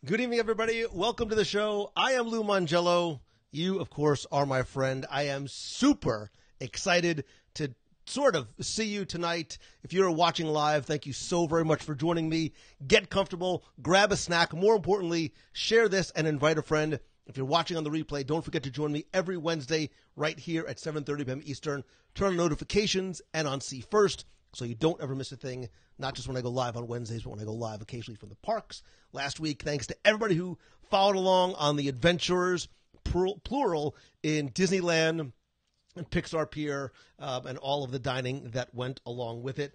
Good evening, everybody. Welcome to the show. I am Lou Mangello. You, of course, are my friend. I am super excited to sort of see you tonight. If you're watching live, thank you so very much for joining me. Get comfortable, grab a snack. More importantly, share this and invite a friend. If you're watching on the replay, don't forget to join me every Wednesday right here at 7:30 p.m. Eastern. Turn on notifications and on See First so you don't ever miss a thing, not just when I go live on Wednesdays, but when I go live occasionally from the parks. Last week, thanks to everybody who followed along on the adventurers, plural, in Disneyland and Pixar Pier, and all of the dining that went along with it.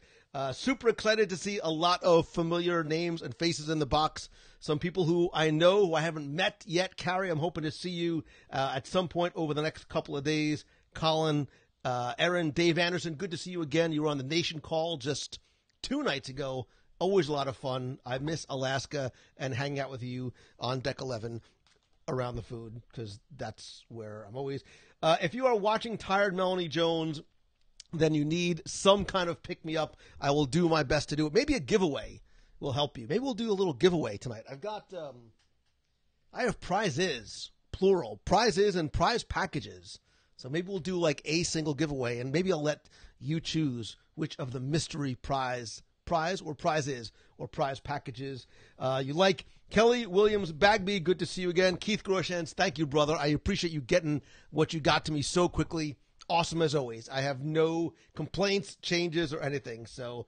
Super excited to see a lot of familiar names and faces in the box. Some people who I know, who I haven't met yet. Carrie, I'm hoping to see you at some point over the next couple of days. Colin, Erin, Dave Anderson, good to see you again. You were on the Nation Call just 2 nights ago. Always a lot of fun. I miss Alaska and hanging out with you on Deck 11 around the food, because that's where I'm always. If you are watching Tired Melanie Jones, then you need some kind of pick-me-up. I will do my best to do it. Maybe a giveaway will help you. Maybe we'll do a little giveaway tonight. I've got, I have prizes, plural, prizes and prize packages. So maybe we'll do like a single giveaway, and maybe I'll let you choose which of the mystery prize or prizes or prize packages you like. Kelly Williams Bagby, good to see you again. Keith Groshans, thank you, brother. I appreciate you getting what you got to me so quickly. Awesome as always. I have no complaints, changes, or anything. So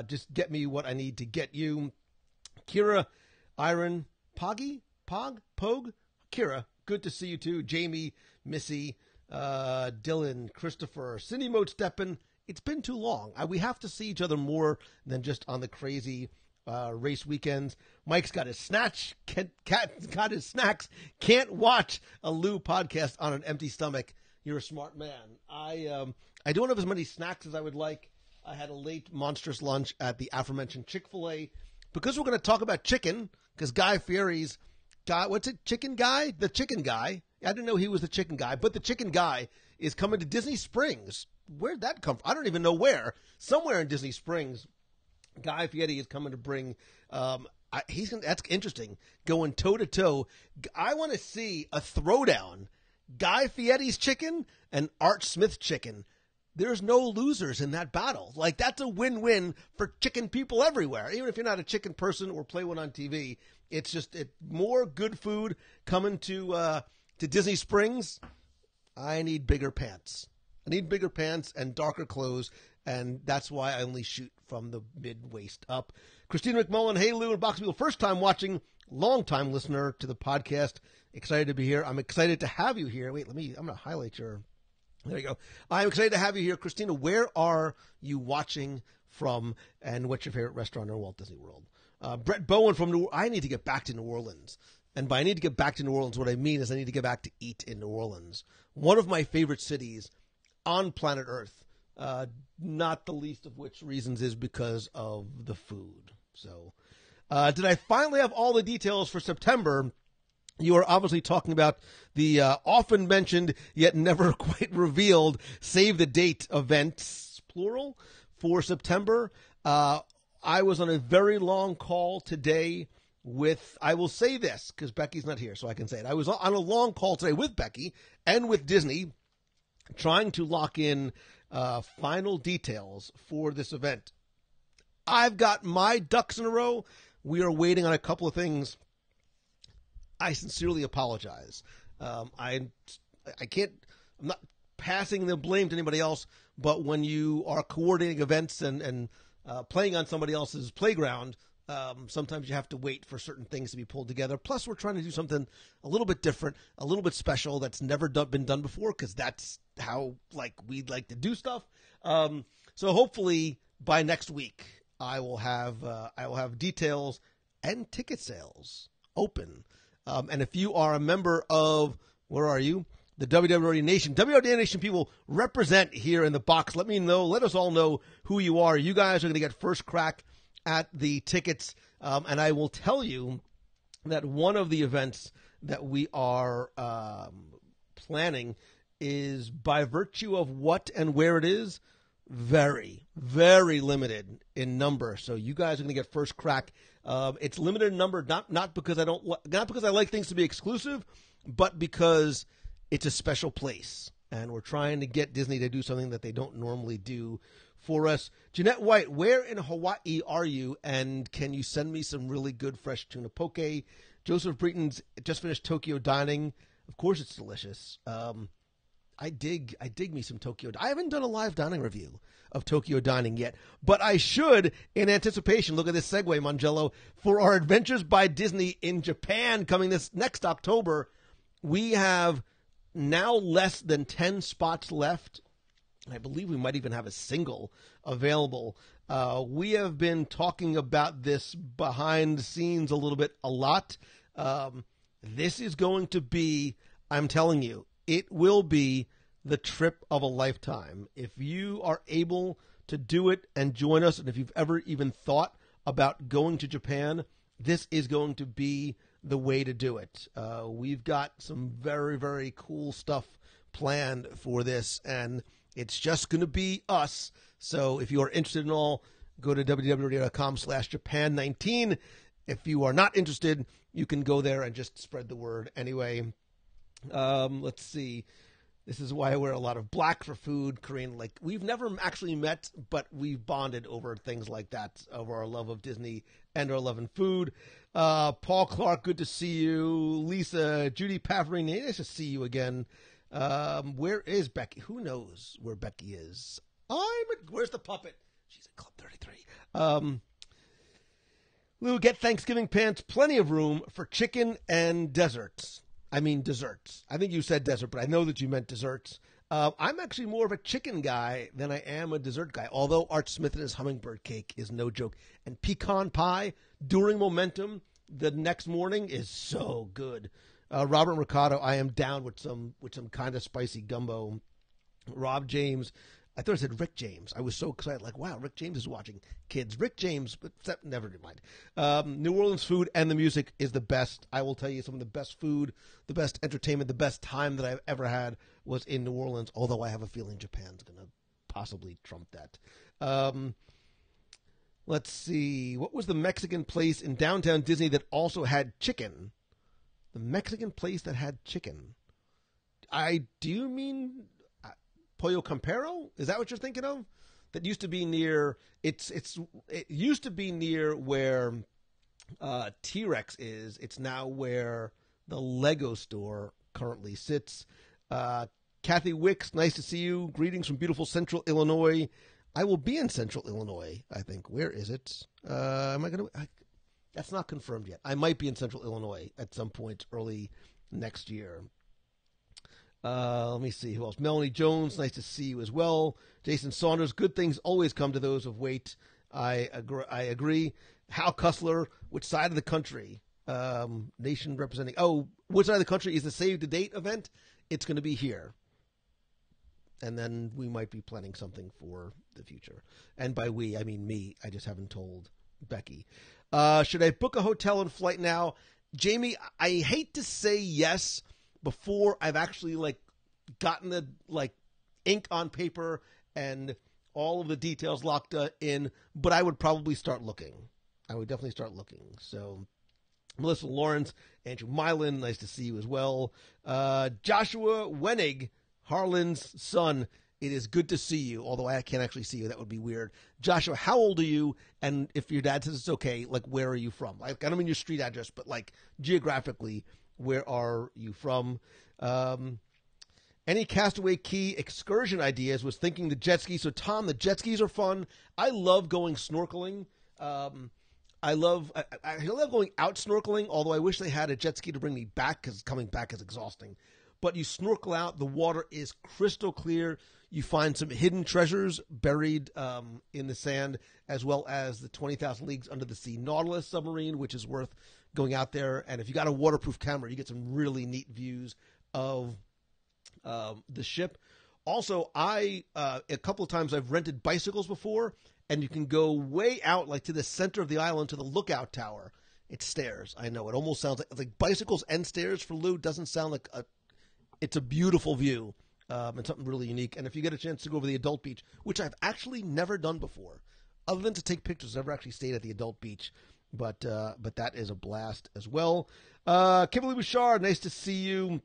just get me what I need to get you. Kira, Iron, Poggy, Pogue, Kira, good to see you too. Jamie, Missy, Dylan, Christopher, Cindy Moat Steppen. It's been too long. We have to see each other more than just on the crazy race weekends. Mike's got his snatch. Got his snacks. Can't watch a Lou podcast on an empty stomach. You're a smart man. I don't have as many snacks as I would like. I had a late monstrous lunch at the aforementioned Chick-fil-A. Because we're going to talk about chicken, because Guy Fieri's what's it? Chicken Guy? The Chicken Guy. I didn't know he was the chicken guy, but the chicken guy is coming to Disney Springs. Where'd that come from? I don't even know where. Somewhere in Disney Springs, Guy Fieri is coming to bring. That's interesting. Going toe to toe. I want to see a throwdown. Guy Fieri's chicken and Art Smith's chicken. There's no losers in that battle. Like, that's a win-win for chicken people everywhere. Even if you're not a chicken person or play one on TV, it's just more good food coming to Disney Springs. I need bigger pants. I need bigger pants and darker clothes, and that's why I only shoot from the mid-waist up. Christina McMullen, hey Lou and Box People, first time watching, long time listener to the podcast. Excited to be here. I'm excited to have you here. Wait, I'm going to highlight your. There you go. I'm excited to have you here. Christina, where are you watching from, and what's your favorite restaurant in Walt Disney World? Brett Bowen from I need to get back to New Orleans. And by I need to get back to New Orleans, what I mean is I need to get back to eat in New Orleans. One of my favorite cities on planet Earth, not the least of which reasons is because of the food. So, did I finally have all the details for September? You are obviously talking about the often mentioned yet never quite revealed Save the Date events, plural, for September. I was on a very long call today with, I will say this because Becky's not here, so I can say it. I was on a long call today with Becky and with Disney trying to lock in final details for this event. I've got my ducks in a row. We are waiting on a couple of things. I sincerely apologize. I'm not passing the blame to anybody else, but when you are coordinating events and playing on somebody else's playground, sometimes you have to wait for certain things to be pulled together. Plus, we're trying to do something a little bit different, a little bit special that's never been done before, because that's how we'd like to do stuff. So hopefully by next week, I will have details and ticket sales open. And if you are a member of, where are you? The WDW Nation. WDW Nation people represent here in the box. Let me know. Let us all know who you are. You guys are going to get first crack at the tickets. And I will tell you that one of the events that we are planning is, by virtue of what and where it is, very, very limited in number. So you guys are going to get first crack. It's limited in number, not because not because I like things to be exclusive, but because it's a special place, and we're trying to get Disney to do something that they don't normally do for us. Jeanette White, where in Hawaii are you? And can you send me some really good fresh tuna poke? Joseph Breeton's just finished Tokyo Dining. Of course, it's delicious. I dig me some Tokyo. I haven't done a live dining review of Tokyo Dining yet, but I should in anticipation. Look at this segue, Mangello, for our Adventures by Disney in Japan coming this next October. We have now less than 10 spots left. I believe we might even have a single available. We have been talking about this behind the scenes a lot. This is going to be, I'm telling you, it will be the trip of a lifetime. If you are able to do it and join us, and if you've ever even thought about going to Japan, this is going to be the way to do it. We've got some very, very cool stuff planned for this, and it's just going to be us. So if you are interested in all, go to www.com/Japan19. If you are not interested, you can go there and just spread the word anyway. Let's see. This is why I wear a lot of black for food. Korean, like, we've never actually met, but we've bonded over things like that, over our love of Disney and our love in food. Paul Clark, good to see you. Lisa, Judy Paverini, nice to see you again. Where is Becky? Who knows where Becky is? Where's the puppet? She's at Club 33. Lou, get Thanksgiving pants. Plenty of room for chicken and desserts. I mean desserts. I think you said dessert, but I know that you meant desserts. I'm actually more of a chicken guy than I am a dessert guy, although Art Smith and his hummingbird cake is no joke. And pecan pie during Momentum the next morning is so good. Robert Mercado, I am down with some kind of spicy gumbo. Rob James, I thought I said Rick James. I was so excited, like, wow, Rick James is watching kids. Rick James, but never mind. New Orleans food and the music is the best. I will tell you, some of the best food, the best entertainment, the best time that I've ever had was in New Orleans, although I have a feeling Japan's going to possibly trump that. Let's see. What was the Mexican place in downtown Disney that also had chicken? The Mexican place that had chicken. Do you mean Pollo Campero? Is that what you're thinking of? That used to be near. It used to be near where T-Rex is. It's now where the Lego store currently sits. Kathy Wicks, nice to see you. Greetings from beautiful Central Illinois. I will be in Central Illinois, I think. Where is it? Am I going to? That's not confirmed yet. I might be in Central Illinois at some point early next year. Let me see who else. Melanie Jones, nice to see you as well. Jason Saunders, good things always come to those of weight. I agree. Hal Cussler, which side of the country? Nation representing. Oh, which side of the country is the Save the Date event? It's going to be here. And then we might be planning something for the future. And by we, I mean me. I just haven't told Becky. Should I book a hotel and flight now? Jamie, I hate to say yes before I've actually gotten the ink on paper and all of the details locked in, but I would probably start looking. I would definitely start looking. So Melissa Lawrence, Andrew Milan, nice to see you as well. Joshua Wenig, Harlan's son, it is good to see you, although I can't actually see you. That would be weird. Joshua, how old are you? And if your dad says it's okay, where are you from? I don't mean your street address, but geographically, where are you from? Any Castaway Key excursion ideas? Was thinking the jet skis. So, Tom, the jet skis are fun. I love going snorkeling. I love going out snorkeling, although I wish they had a jet ski to bring me back because coming back is exhausting. But you snorkel out. The water is crystal clear. You find some hidden treasures buried in the sand, as well as the 20,000 Leagues Under the Sea Nautilus submarine, which is worth going out there. And if you got a waterproof camera, you get some really neat views of the ship. Also, a couple of times I've rented bicycles before, and you can go way out, to the center of the island to the lookout tower. It's stairs. I know. It almost sounds like bicycles and stairs for Lou doesn't sound like it's a beautiful view and something really unique. And if you get a chance to go over the adult beach, which I've actually never done before, other than to take pictures, I've never actually stayed at the adult beach. But that is a blast as well. Kimberly Bouchard, nice to see you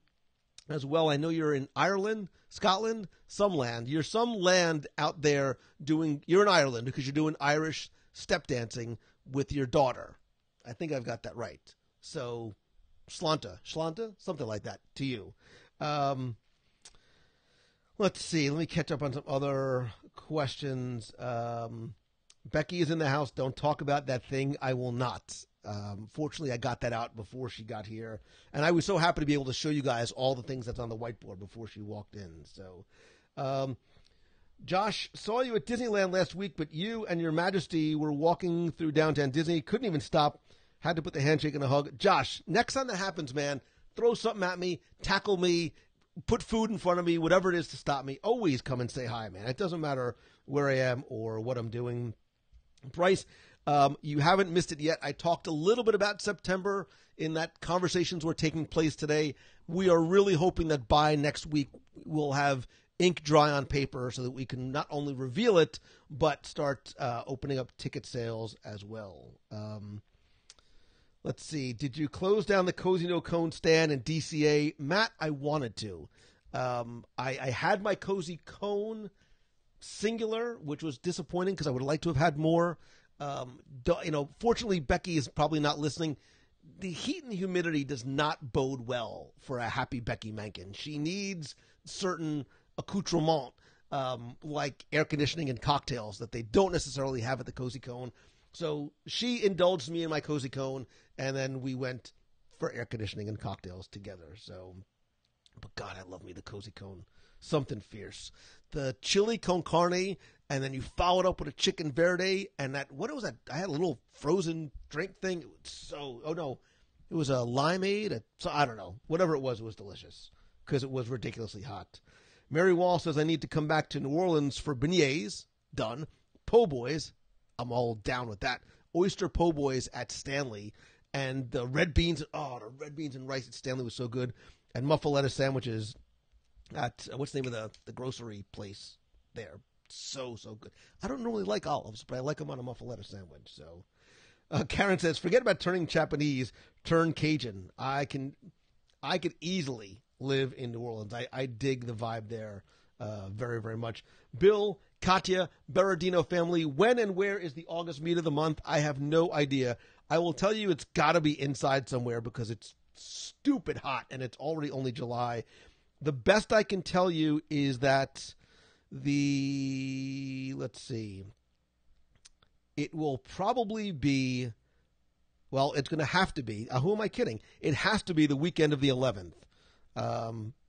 as well. I know you're in Ireland, Scotland, some land. You're some land out there you're in Ireland because you're doing Irish step dancing with your daughter. I think I've got that right. So, Slánta, something like that to you. Let's see. Let me catch up on some other questions. Becky is in the house. Don't talk about that thing. I will not. Fortunately, I got that out before she got here. And I was so happy to be able to show you guys all the things that's on the whiteboard before she walked in. So, Josh, saw you at Disneyland last week, but you and your majesty were walking through downtown Disney. Couldn't even stop. Had to put the handshake and a hug. Josh, next time that happens, man, throw something at me, tackle me, put food in front of me, whatever it is to stop me. Always come and say hi, man. It doesn't matter where I am or what I'm doing. Bryce, you haven't missed it yet. I talked a little bit about September in that conversations were taking place today. We are really hoping that by next week we'll have ink dry on paper so that we can not only reveal it, but start opening up ticket sales as well. Let's see. Did you close down the Cozy No Cone stand in DCA? Matt, I wanted to. I had my Cozy Cone singular, which was disappointing because I would like to have had more. Fortunately, Becky is probably not listening. The heat and humidity does not bode well for a happy Becky Mencken. She needs certain accoutrements, like air conditioning and cocktails that they don't necessarily have at the Cozy Cone. So she indulged me in my Cozy Cone, and then we went for air conditioning and cocktails together. So, but God, I love me the Cozy Cone. Something fierce. The chili con carne, and then you follow it up with a chicken verde, and what was that? I had a little frozen drink thing. It was a limeade. I don't know. Whatever it was delicious because it was ridiculously hot. Mary Wall says, I need to come back to New Orleans for beignets. Done. Po' boys. I'm all down with that. Oyster po' boys at Stanley, and the red beans. Oh, the red beans and rice at Stanley was so good. And muffaletta sandwiches at what's the name of the grocery place there? So good. I don't normally like olives, but I like them on a muffaletta sandwich. So, Karen says, forget about turning Japanese, turn Cajun. I could easily live in New Orleans. I dig the vibe there very, very much. Bill, Katya, Berardino family, when and where is the August meet of the month? I have no idea. I will tell you it's got to be inside somewhere because it's stupid hot and it's already only July. The best I can tell you is that let's see, it will probably be, well, it's going to have to be, who am I kidding? It has to be the weekend of the 11th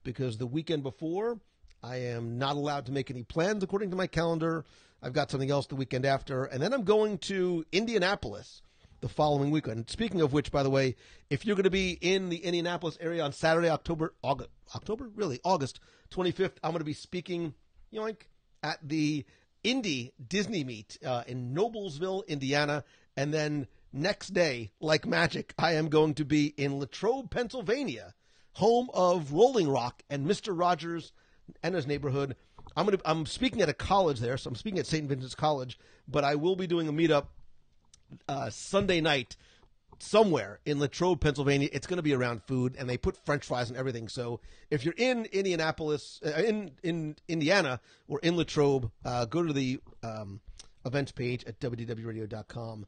because the weekend before, I am not allowed to make any plans according to my calendar. I've got something else the weekend after, and then I'm going to Indianapolis the following weekend. Speaking of which, by the way, if you're going to be in the Indianapolis area on Saturday, August 25th, I'm going to be speaking, at the Indy Disney Meet in Noblesville, Indiana, and then next day, like magic, I am going to be in Latrobe, Pennsylvania, home of Rolling Rock and Mr. Rogers and his neighborhood. I'm speaking at a college there, so I'm speaking at St. Vincent's College, but I will be doing a meetup Sunday night somewhere in Latrobe, Pennsylvania. It's going to be around food, and they put French fries and everything. So if you're in Indianapolis, in Indiana, or in Latrobe, go to the events page at WDWradio.com.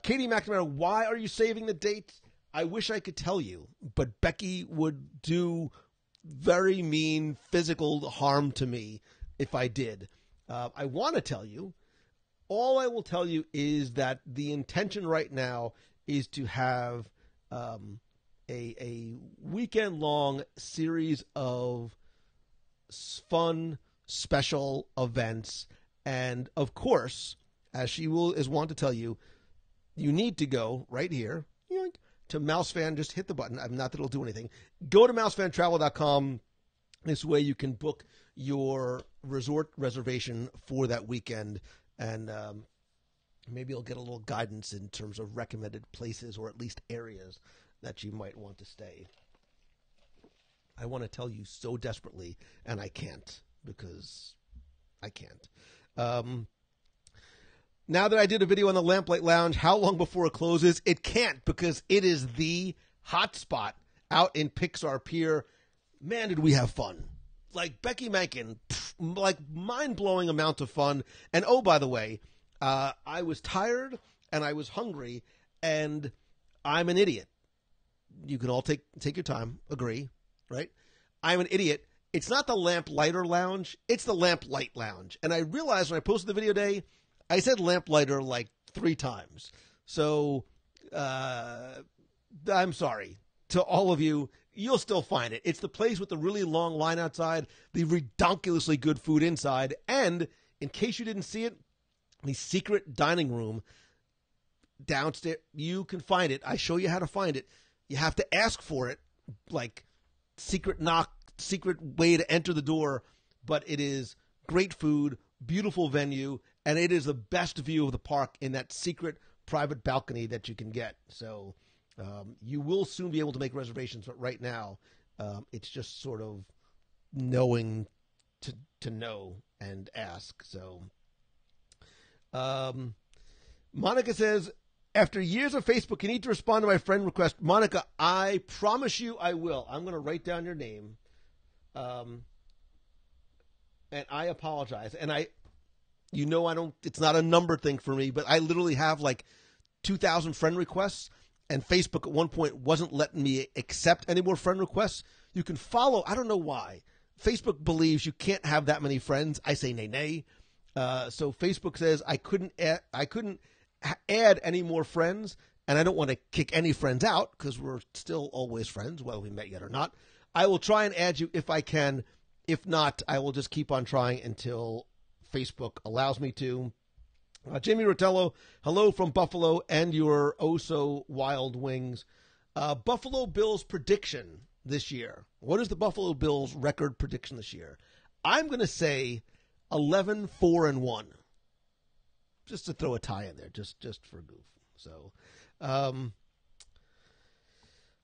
Katie McNamara, why are you saving the date? I wish I could tell you, but Becky would do very mean physical harm to me if I did. I want to tell you. All I will tell you is that the intention right now is to have a weekend-long series of fun, special events. And, of course, as she is want to tell you, you need to go right here to Mousefan. Just hit the button. Not that it'll do anything. Go to mousefantravel.com. This way you can book your resort reservation for that weekend. And maybe you'll get a little guidance in terms of recommended places or at least areas that you might want to stay. I want to tell you so desperately, and I can't because I can't. Now that I did a video on the Lamplight Lounge, how long before it closes? It can't, because it is the hot spot out in Pixar Pier. Man, did we have fun. Like Becky Mankin, like mind-blowing amount of fun. And oh, by the way, I was tired and I was hungry, and I'm an idiot. You can all take your time, agree, right? I'm an idiot. It's not the Lamplighter Lounge, it's the Lamplight Lounge. And I realized when I posted the video today, I said Lamplighter like 3 times. So, I'm sorry to all of you. You'll still find it. It's the place with the really long line outside, the redonkulously good food inside, and, in case you didn't see it, the secret dining room downstairs. You can find it. I show you how to find it. You have to ask for it, like secret knock, secret way to enter the door, but it is great food, beautiful venue, and it is the best view of the park in that secret private balcony that you can get. So you will soon be able to make reservations, but right now it's just sort of knowing to know and ask. So Monica says, after years of Facebook, you need to respond to my friend request. Monica, I promise you I will. I'm going to write down your name. And I apologize. And I don't, it's not a number thing for me, but I literally have like 2,000 friend requests, and Facebook at one point wasn't letting me accept any more friend requests. You can follow, I don't know why. Facebook believes you can't have that many friends. I say nay, nay. So Facebook says I couldn't add any more friends, and I don't want to kick any friends out because we're still always friends, whether we met yet or not. I will try and add you if I can. If not, I will just keep on trying until Facebook allows me to. Jamie Rotello, hello from Buffalo and your oh-so-wild wings. Buffalo Bills prediction this year. What is the Buffalo Bills record prediction this year? I'm going to say 11-4-1. Just to throw a tie in there, just for goof. So,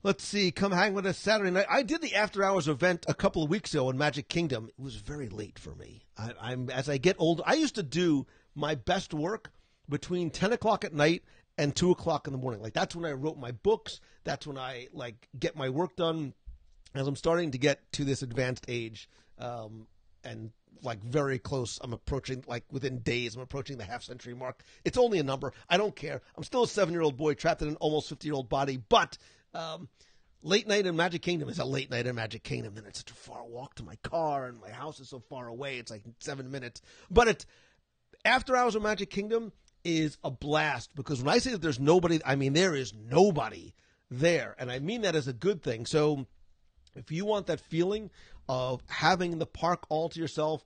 let's see. Come hang with us Saturday night. I did the after hours event a couple of weeks ago in Magic Kingdom. It was very late for me. I'm as I get older. I used to do my best work between 10 o'clock at night and 2 o'clock in the morning. Like that's when I wrote my books. That's when I get my work done. As I'm starting to get to this advanced age, and very close. I'm approaching, within days, I'm approaching the half-century mark. It's only a number. I don't care. I'm still a 7-year-old boy trapped in an almost 50-year-old body, but late night in Magic Kingdom is a late night in Magic Kingdom. Then it's such a far walk to my car, and my house is so far away. It's like 7 minutes. But after hours of Magic Kingdom is a blast, because when I say that there's nobody, I mean there is nobody there, and I mean that as a good thing. So if you want that feeling of having the park all to yourself,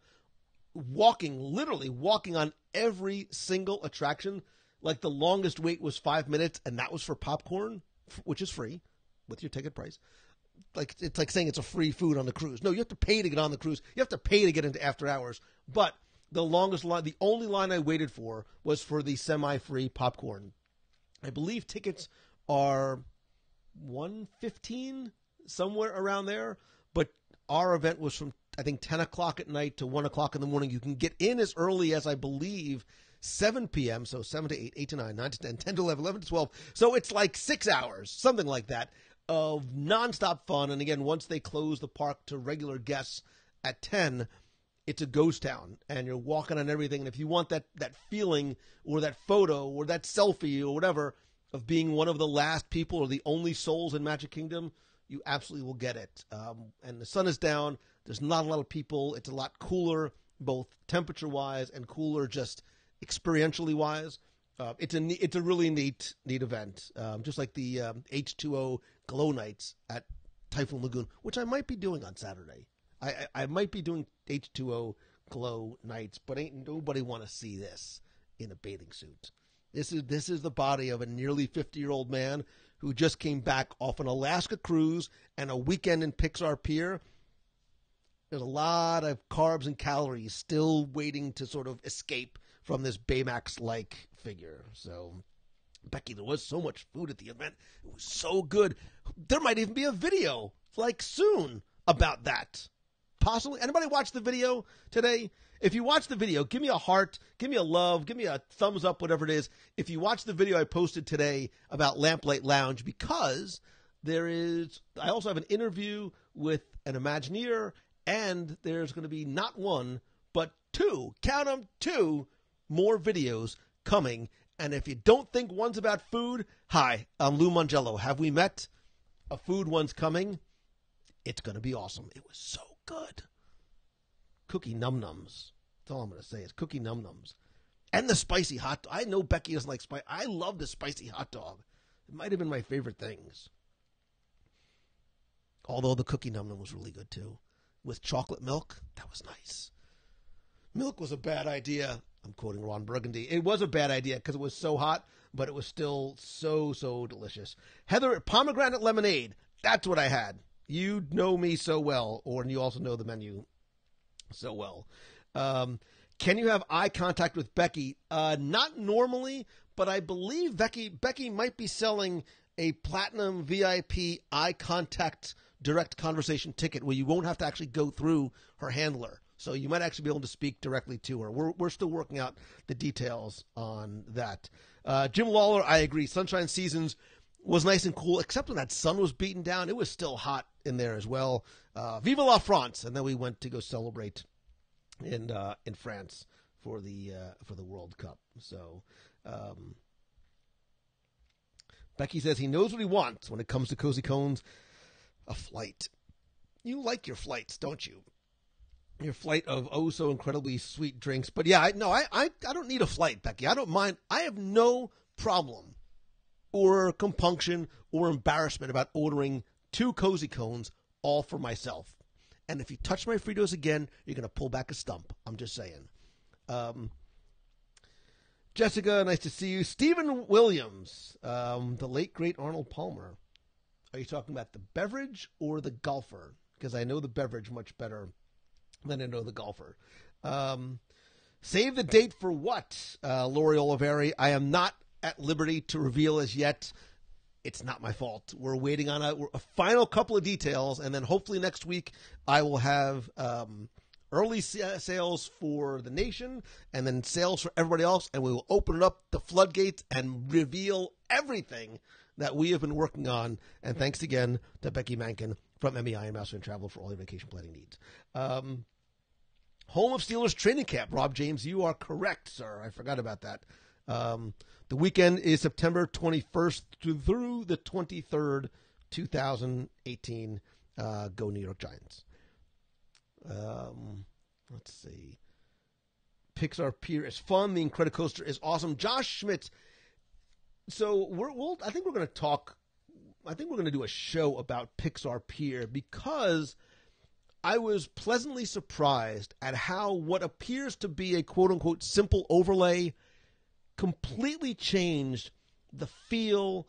literally walking on every single attraction, like the longest wait was 5 minutes, and that was for popcorn, which is free with your ticket price. It's like saying it's a free food on the cruise. No, you have to pay to get on the cruise. You have to pay to get into after hours. But the longest line, the only line I waited for was for the semi-free popcorn. I believe tickets are $115, somewhere around there. But our event was from, I think, 10 o'clock at night to 1 o'clock in the morning. You can get in as early as, I believe, 7 p.m., so 7 to 8, 8 to 9, 9 to 10, 10 to 11, 11 to 12. So it's like 6 hours, something like that, of nonstop fun. And again, once they close the park to regular guests at 10, it's a ghost town, and you're walking on everything. And if you want that feeling or that photo or that selfie or whatever of being one of the last people or the only souls in Magic Kingdom, you absolutely will get it. And the sun is down. There's not a lot of people. It's a lot cooler, both temperature-wise and cooler just experientially wise. It's a really neat event, just like the H2O Glow Nights at Typhoon Lagoon, which I might be doing on Saturday. I might be doing H2O Glow Nights, but ain't nobody want to see this in a bathing suit. This is the body of a nearly 50-year-old man who just came back off an Alaska cruise and a weekend in Pixar Pier. There's a lot of carbs and calories still waiting to sort of escape from this Baymax-like figure. So, Becky, there was so much food at the event. It was so good. There might even be a video, soon, about that. Possibly. Anybody watch the video today? If you watch the video, give me a heart, give me a love, give me a thumbs up, whatever it is. If you watch the video I posted today about Lamplight Lounge, because I also have an interview with an Imagineer, and there's going to be not one, but two, count them, two more videos coming. And if you don't think one's about food, hi, I'm Lou Mangello. Have we met? A food one's coming. It's going to be awesome. It was so good. Cookie Num Nums. That's all I'm going to say is Cookie Num Nums. And the spicy hot dog. I know Becky doesn't like spice. I love the spicy hot dog. It might have been my favorite things. Although the Cookie Num Num was really good too. With chocolate milk, that was nice. Milk was a bad idea. I'm quoting Ron Burgundy. It was a bad idea because it was so hot, but it was still so delicious. Heather, pomegranate lemonade. That's what I had. You know me so well, and you also know the menu so well. Can you have eye contact with Becky? Not normally, but I believe Becky might be selling a platinum VIP eye contact direct conversation ticket where you won't have to actually go through her handler. So you might actually be able to speak directly to her. We're still working out the details on that. Jim Lawler, I agree. Sunshine Seasons was nice and cool, except when that sun was beaten down. It was still hot in there as well. Vive la France! And then we went to go celebrate in France for the World Cup. So Becky says he knows what he wants when it comes to Cozy Cones. A flight. You like your flights, don't you? Your flight of so incredibly sweet drinks. But yeah, I don't need a flight, Becky. I don't mind. I have no problem or compunction or embarrassment about ordering 2 Cozy Cones all for myself. And if you touch my Fritos again, you're going to pull back a stump. I'm just saying. Jessica, nice to see you. Stephen Williams, the late, great Arnold Palmer. Are you talking about the beverage or the golfer? Because I know the beverage much better than I know the golfer. Save the date for what, Lori Oliveri? I am not at liberty to reveal as yet. It's not my fault. We're waiting on a final couple of details, and then hopefully next week I will have early sales for the nation and then sales for everybody else, and we will open up the floodgates and reveal everything that we have been working on. And thanks again to Becky Mankin from MEI and Mouse and Travel for all your vacation planning needs. Home of Steelers training camp. Rob James, you are correct, sir. I forgot about that. The weekend is September 21st through the 23rd, 2018. Go New York Giants. Let's see. Pixar Pier is fun. The Incredicoaster is awesome. Josh Schmidt. So I think we're going to talk. I think we're going to do a show about Pixar Pier because I was pleasantly surprised at how what appears to be a quote-unquote simple overlay completely changed the feel,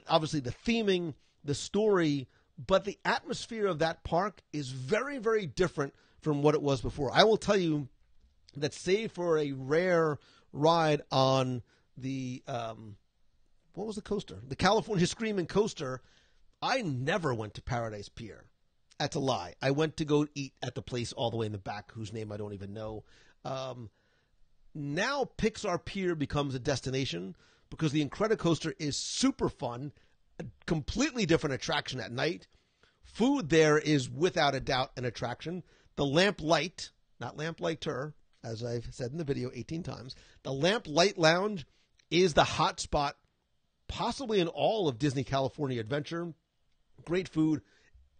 obviously the theming, the story, but the atmosphere of that park is very, very different from what it was before. I will tell you that save for a rare ride on the, what was the coaster? The California Screaming Coaster, I never went to Paradise Pier. That's a lie. I went to go eat at the place all the way in the back, whose name I don't even know. Now Pixar Pier becomes a destination because the Incredicoaster is super fun, a completely different attraction at night. Food there is without a doubt an attraction. The Lamplight, not Lamplighter, as I've said in the video 18 times, the Lamplight Lounge is the hot spot possibly in all of Disney California Adventure. Great food,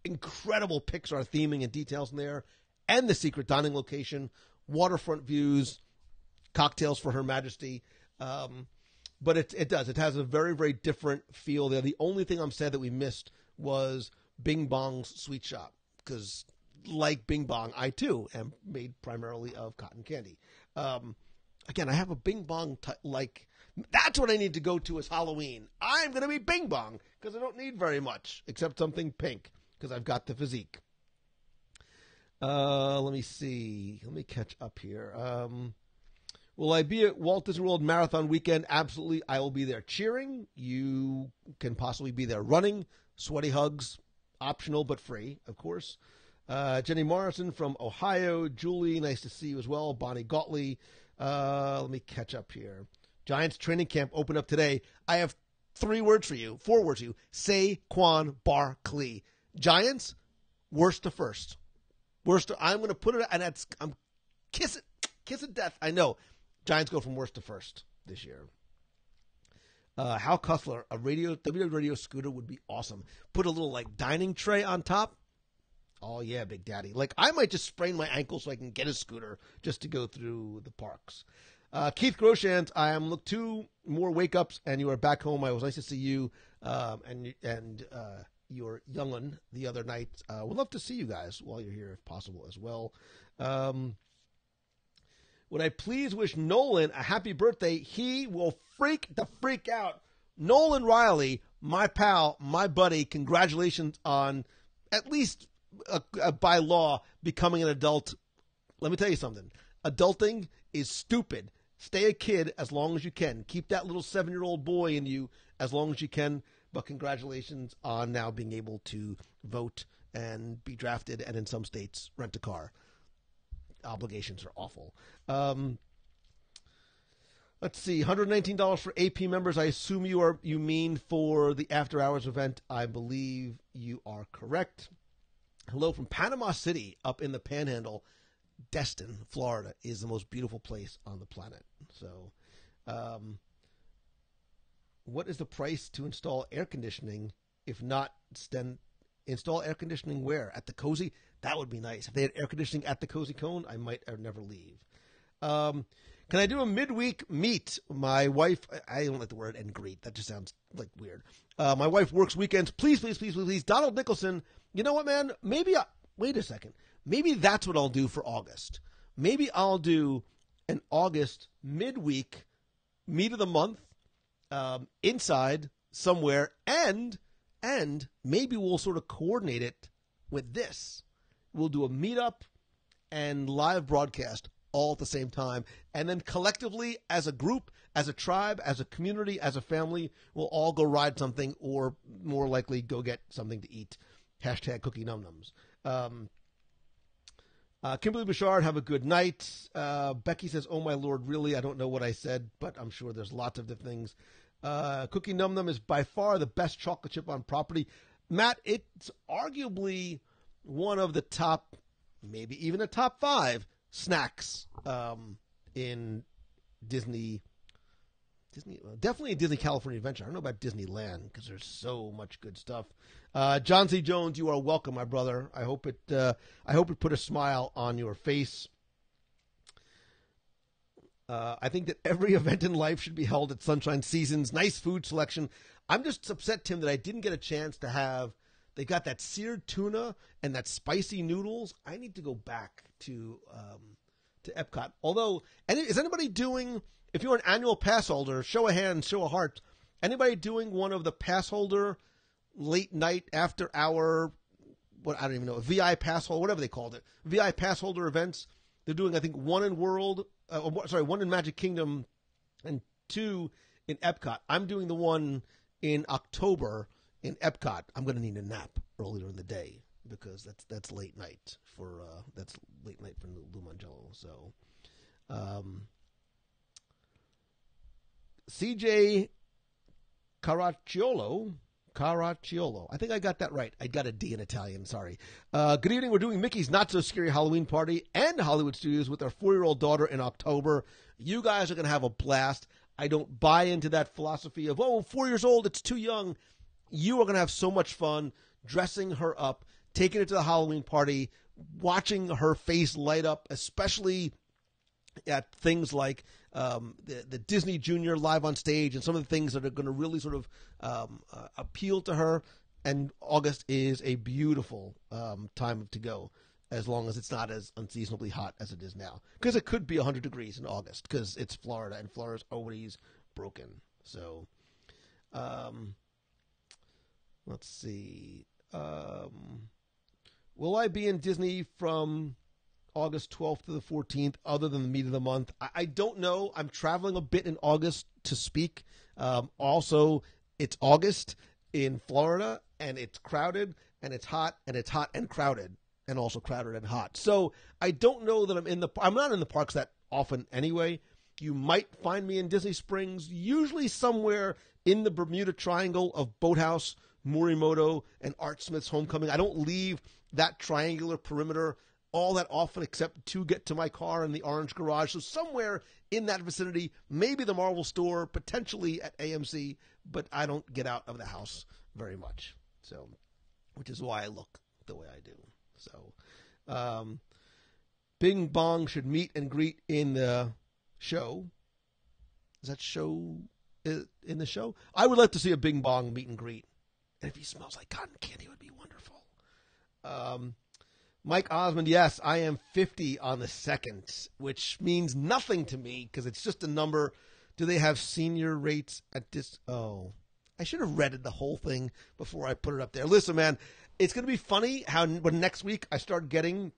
incredible Pixar theming and details in there, and the secret dining location, waterfront views, cocktails for Her Majesty. But it has a very, very different feel there. The only thing I'm sad that we missed was Bing Bong's Sweet Shop, because like Bing Bong, I too am made primarily of cotton candy. Again, I have a Bing Bong that's what I need to go to as Halloween. I'm going to be Bing Bong because I don't need very much except something pink because I've got the physique. Let me see. Let me catch up here. Will I be at Walt Disney World Marathon Weekend? Absolutely. I will be there cheering. You can possibly be there running. Sweaty hugs, optional but free, of course. Jenny Morrison from Ohio. Julie, nice to see you as well. Bonnie Gautley. Let me catch up here. Giants training camp opened up today. I have 4 words for you. Saquon Barkley. Giants, worst to first. I'm going to put it, and I'm kiss it death. I know. Giants go from worst to first this year. Hal Cussler, a WDW radio scooter would be awesome. Put a little like dining tray on top. Oh yeah, Big Daddy. Like I might just sprain my ankle so I can get a scooter just to go through the parks. Keith Groshant, I am 2 more wake ups and you are back home. It was nice to see you and your young'un the other night. Would love to see you guys while you're here if possible as well. Would I please wish Nolan a happy birthday? He will freak out. Nolan Riley, my pal, my buddy, congratulations on at least by law becoming an adult. Let me tell you something. Adulting is stupid. Stay a kid as long as you can. Keep that little 7-year-old boy in you as long as you can. But congratulations on now being able to vote and be drafted and in some states rent a car. Obligations are awful. Let's see, $119 for AP members. I assume you mean for the after hours event. I believe you are correct. Hello from Panama City up in the Panhandle. Destin, Florida is the most beautiful place on the planet. So, what is the price to install air conditioning? If not, then install air conditioning where? At the Cozy? That would be nice. If they had air conditioning at the Cozy Cone, I might never leave. Can I do a midweek meet? My wife, I don't like the word and greet. That just sounds like weird. My wife works weekends. Please. Donald Nicholson, you know what, man? Wait a second. Maybe that's what I'll do for August. Maybe I'll do an August midweek meet of the month inside somewhere, and maybe we'll sort of coordinate it with this. We'll do a meetup and live broadcast all at the same time. And then collectively, as a group, as a tribe, as a community, as a family, we'll all go ride something or more likely go get something to eat. Hashtag cookie num nums. Kimberly Bouchard, have a good night. Becky says, oh my Lord, really? I don't know what I said, but I'm sure there's lots of different things. Cookie Num Num is by far the best chocolate chip on property. Matt, it's arguably one of the top, maybe even a top 5 snacks in Disney, definitely Disney California Adventure. I don't know about Disneyland because there's so much good stuff. John C. Jones, you are welcome, my brother. I hope it put a smile on your face. I think that every event in life should be held at Sunshine Seasons. Nice food selection. I'm just upset, Tim, that I didn't get a chance to have. They got that seared tuna and that spicy noodles. I need to go back to Epcot. Although, is anybody doing? If you're an annual pass holder, show a hand, show a heart. Anybody doing one of the pass holder late night after hour? What I don't even know. VI pass holder, whatever they called it. VI pass holder events. They're doing, I think, one in Magic Kingdom and 2 in Epcot. I'm doing the one in October in Epcot. I'm going to need a nap earlier in the day because that's late night for Lou Mangello. So, CJ Caracciolo. I think I got that right. I got a D in Italian. Sorry. Good evening. We're doing Mickey's Not So Scary Halloween Party and Hollywood Studios with our 4-year-old daughter in October. You guys are going to have a blast. I don't buy into that philosophy of, 4 years old, it's too young. You are going to have so much fun dressing her up, taking it to the Halloween party, watching her face light up, especially at things like the Disney Junior live on stage and some of the things that are going to really sort of appeal to her. And August is a beautiful time to go, as long as it's not as unseasonably hot as it is now. Because it could be 100 degrees in August because it's Florida, and Florida's always broken. So, let's see. Will I be in Disney from August 12th to the 14th, other than the meet of the month? I don't know. I'm traveling a bit in August to speak. Also, it's August in Florida, and it's crowded, and it's hot and crowded. and also crowded and hot. So I don't know that I'm not in the parks that often anyway. You might find me in Disney Springs, usually somewhere in the Bermuda Triangle of Boathouse, Morimoto, and Art Smith's Homecoming. I don't leave that triangular perimeter all that often except to get to my car in the orange garage. So somewhere in that vicinity, maybe the Marvel store, potentially at AMC, but I don't get out of the house very much. So, which is why I look the way I do. So, Bing Bong should meet and greet in the show. Is that show in the show? I would like to see a Bing Bong meet and greet. And if he smells like cotton candy, it would be wonderful. Mike Osmond, yes, I am 50 on the 2nd, which means nothing to me because it's just a number. Do they have senior rates at this? Oh, I should have read the whole thing before I put it up there. Listen, man, it's going to be funny how when next week I start getting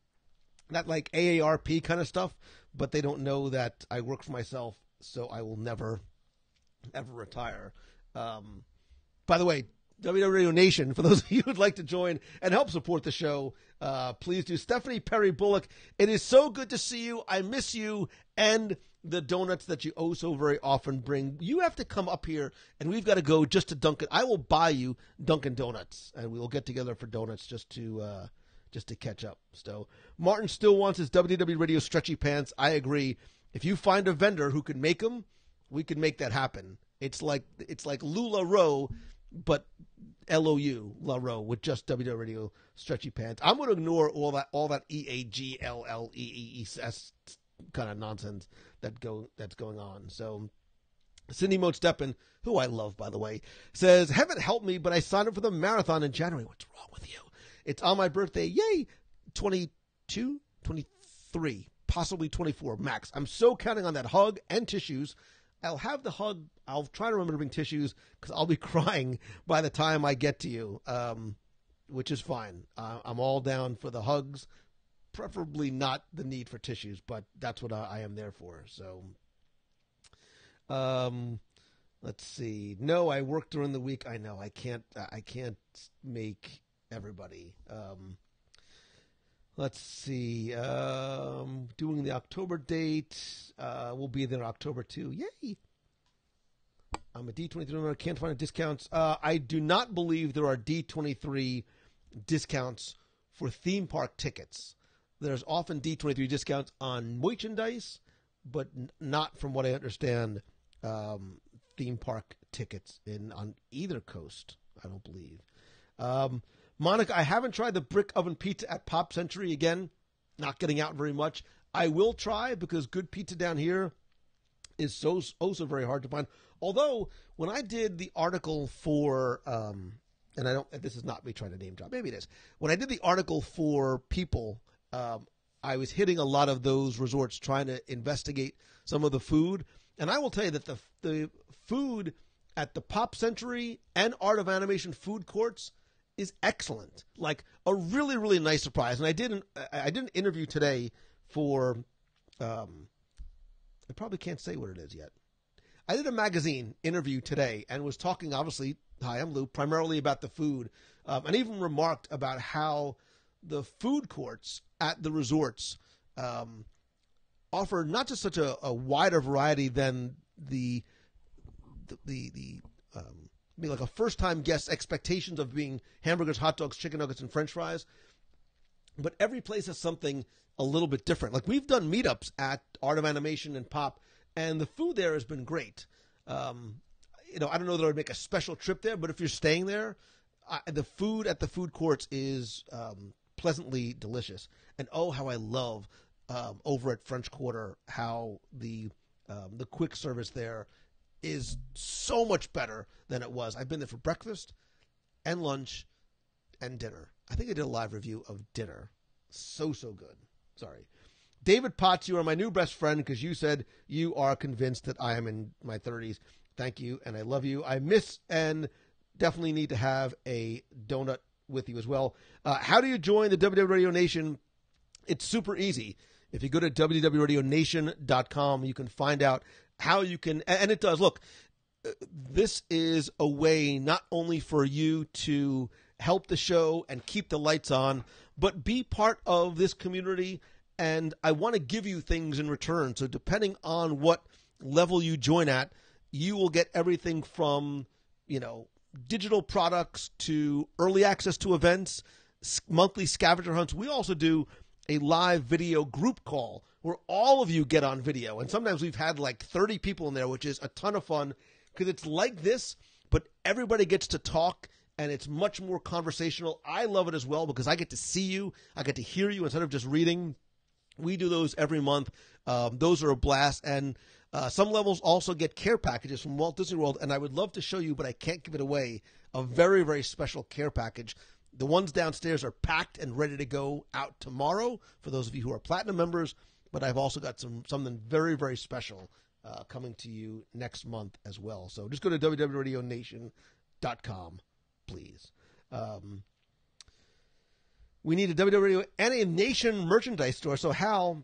that like AARP kind of stuff, but they don't know that I work for myself, so I will never, ever retire. By the way, WDW Radio Nation, for those of you who would like to join and help support the show, please do. Stephanie Perry Bullock, it is so good to see you. I miss you and the donuts that you oh so very often bring. You have to come up here, and we've got to go just to Dunkin'. I will buy you Dunkin' Donuts, and we will get together for donuts just to catch up. So Martin still wants his WDW Radio stretchy pants. I agree. If you find a vendor who can make them, we can make that happen. It's like LuLaRoe, but LOU, La Row, with just WDW Radio stretchy pants. I'm going to ignore all that EAGLLEES kind of nonsense that's going on. So Cindy Moat-Steppen, who I love, by the way, says, heaven help me, but I signed up for the marathon in January. What's wrong with you? It's on my birthday. Yay. 22, 23, possibly 24 max. I'm so counting on that hug and tissues. I'll have the hug. I'll try to remember to bring tissues because I'll be crying by the time I get to you, which is fine. I'm all down for the hugs, preferably not the need for tissues, but that's what I am there for. So, let's see. No, I work during the week. I know I can't make everybody. Let's see. Doing the October date. We'll be there October 2. Yay! I'm a D23 member. Can't find discounts. I do not believe there are D23 discounts for theme park tickets. There's often D23 discounts on merchandise, but not, from what I understand, theme park tickets on either coast. I don't believe. Monica, I haven't tried the brick oven pizza at Pop Century. Again, not getting out very much. I will try because good pizza down here is so very hard to find. Although, when I did the article for, this is not me trying to name drop, maybe it is. When I did the article for People, I was hitting a lot of those resorts trying to investigate some of the food. And I will tell you that the food at the Pop Century and Art of Animation food courts is excellent. Like a really, really nice surprise. And I did an interview today for, I probably can't say what it is yet. I did a magazine interview today and was talking, obviously, hi, I'm Lou, primarily about the food, and even remarked about how the food courts at the resorts offer not just such a wider variety than the like a first-time guest's expectations of being hamburgers, hot dogs, chicken nuggets, and French fries, but every place has something a little bit different. Like we've done meetups at Art of Animation and Pop, and the food there has been great. I don't know that I would make a special trip there, but if you're staying there, the food at the food courts is pleasantly delicious. And oh, how I love over at French Quarter how the quick service there is so much better than it was. I've been there for breakfast and lunch and dinner. I think I did a live review of dinner. So good. Sorry. David Potts, you are my new best friend because you said you are convinced that I am in my 30s. Thank you, and I love you. I miss and definitely need to have a donut with you as well. How do you join the WDW Radio Nation? It's super easy. If you go to www.radionation.com, you can find out how you can, and it does. Look, this is a way not only for you to help the show and keep the lights on, but be part of this community, and I want to give you things in return. So depending on what level you join at, you will get everything from, digital products to early access to events, monthly scavenger hunts. We also do a live video group call where all of you get on video. And sometimes we've had like 30 people in there, which is a ton of fun because it's like this, but everybody gets to talk and it's much more conversational. I love it as well because I get to see you. I get to hear you instead of just reading. We do those every month. Those are a blast. And some levels also get care packages from Walt Disney World. And I would love to show you, but I can't give it away, a very, very special care package. The ones downstairs are packed and ready to go out tomorrow for those of you who are Platinum members. But I've also got something very, very special coming to you next month as well. So just go to www.radionation.com, please. We need a WDW and a Nation merchandise store. So Hal,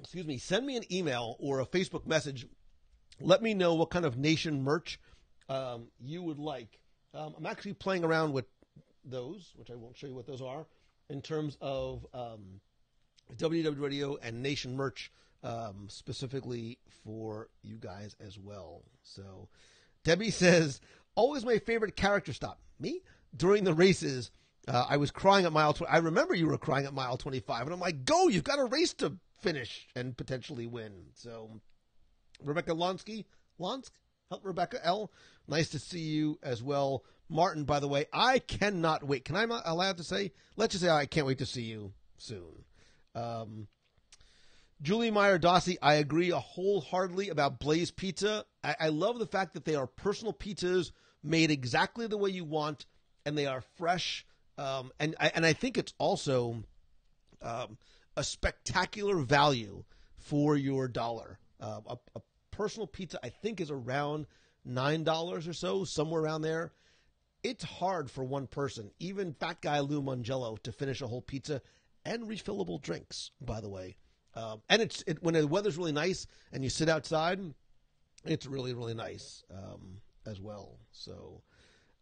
send me an email or a Facebook message. Let me know what kind of Nation merch you would like. I'm actually playing around with those, which I won't show you what those are, in terms of WDW Radio and Nation merch, specifically for you guys as well. So Debbie says, always my favorite character stop. Me? During the races, I was crying at mile 20. I remember you were crying at mile 25, and I'm like, go, you've got a race to finish and potentially win. So Rebecca Lonsky, Rebecca L., nice to see you as well. Martin, by the way, I cannot wait. Can I not allowed to say? Let's just say I can't wait to see you soon. Julie Meyer Dossie, I agree wholeheartedly about Blaze Pizza. I love the fact that they are personal pizzas made exactly the way you want, and they are fresh. And I think it's also a spectacular value for your dollar. A personal pizza, I think, is around $9 or so, somewhere around there. It's hard for one person, even fat guy Lou Mangello, to finish a whole pizza and refillable drinks, by the way. And when the weather's really nice and you sit outside, it's really, really nice as well. So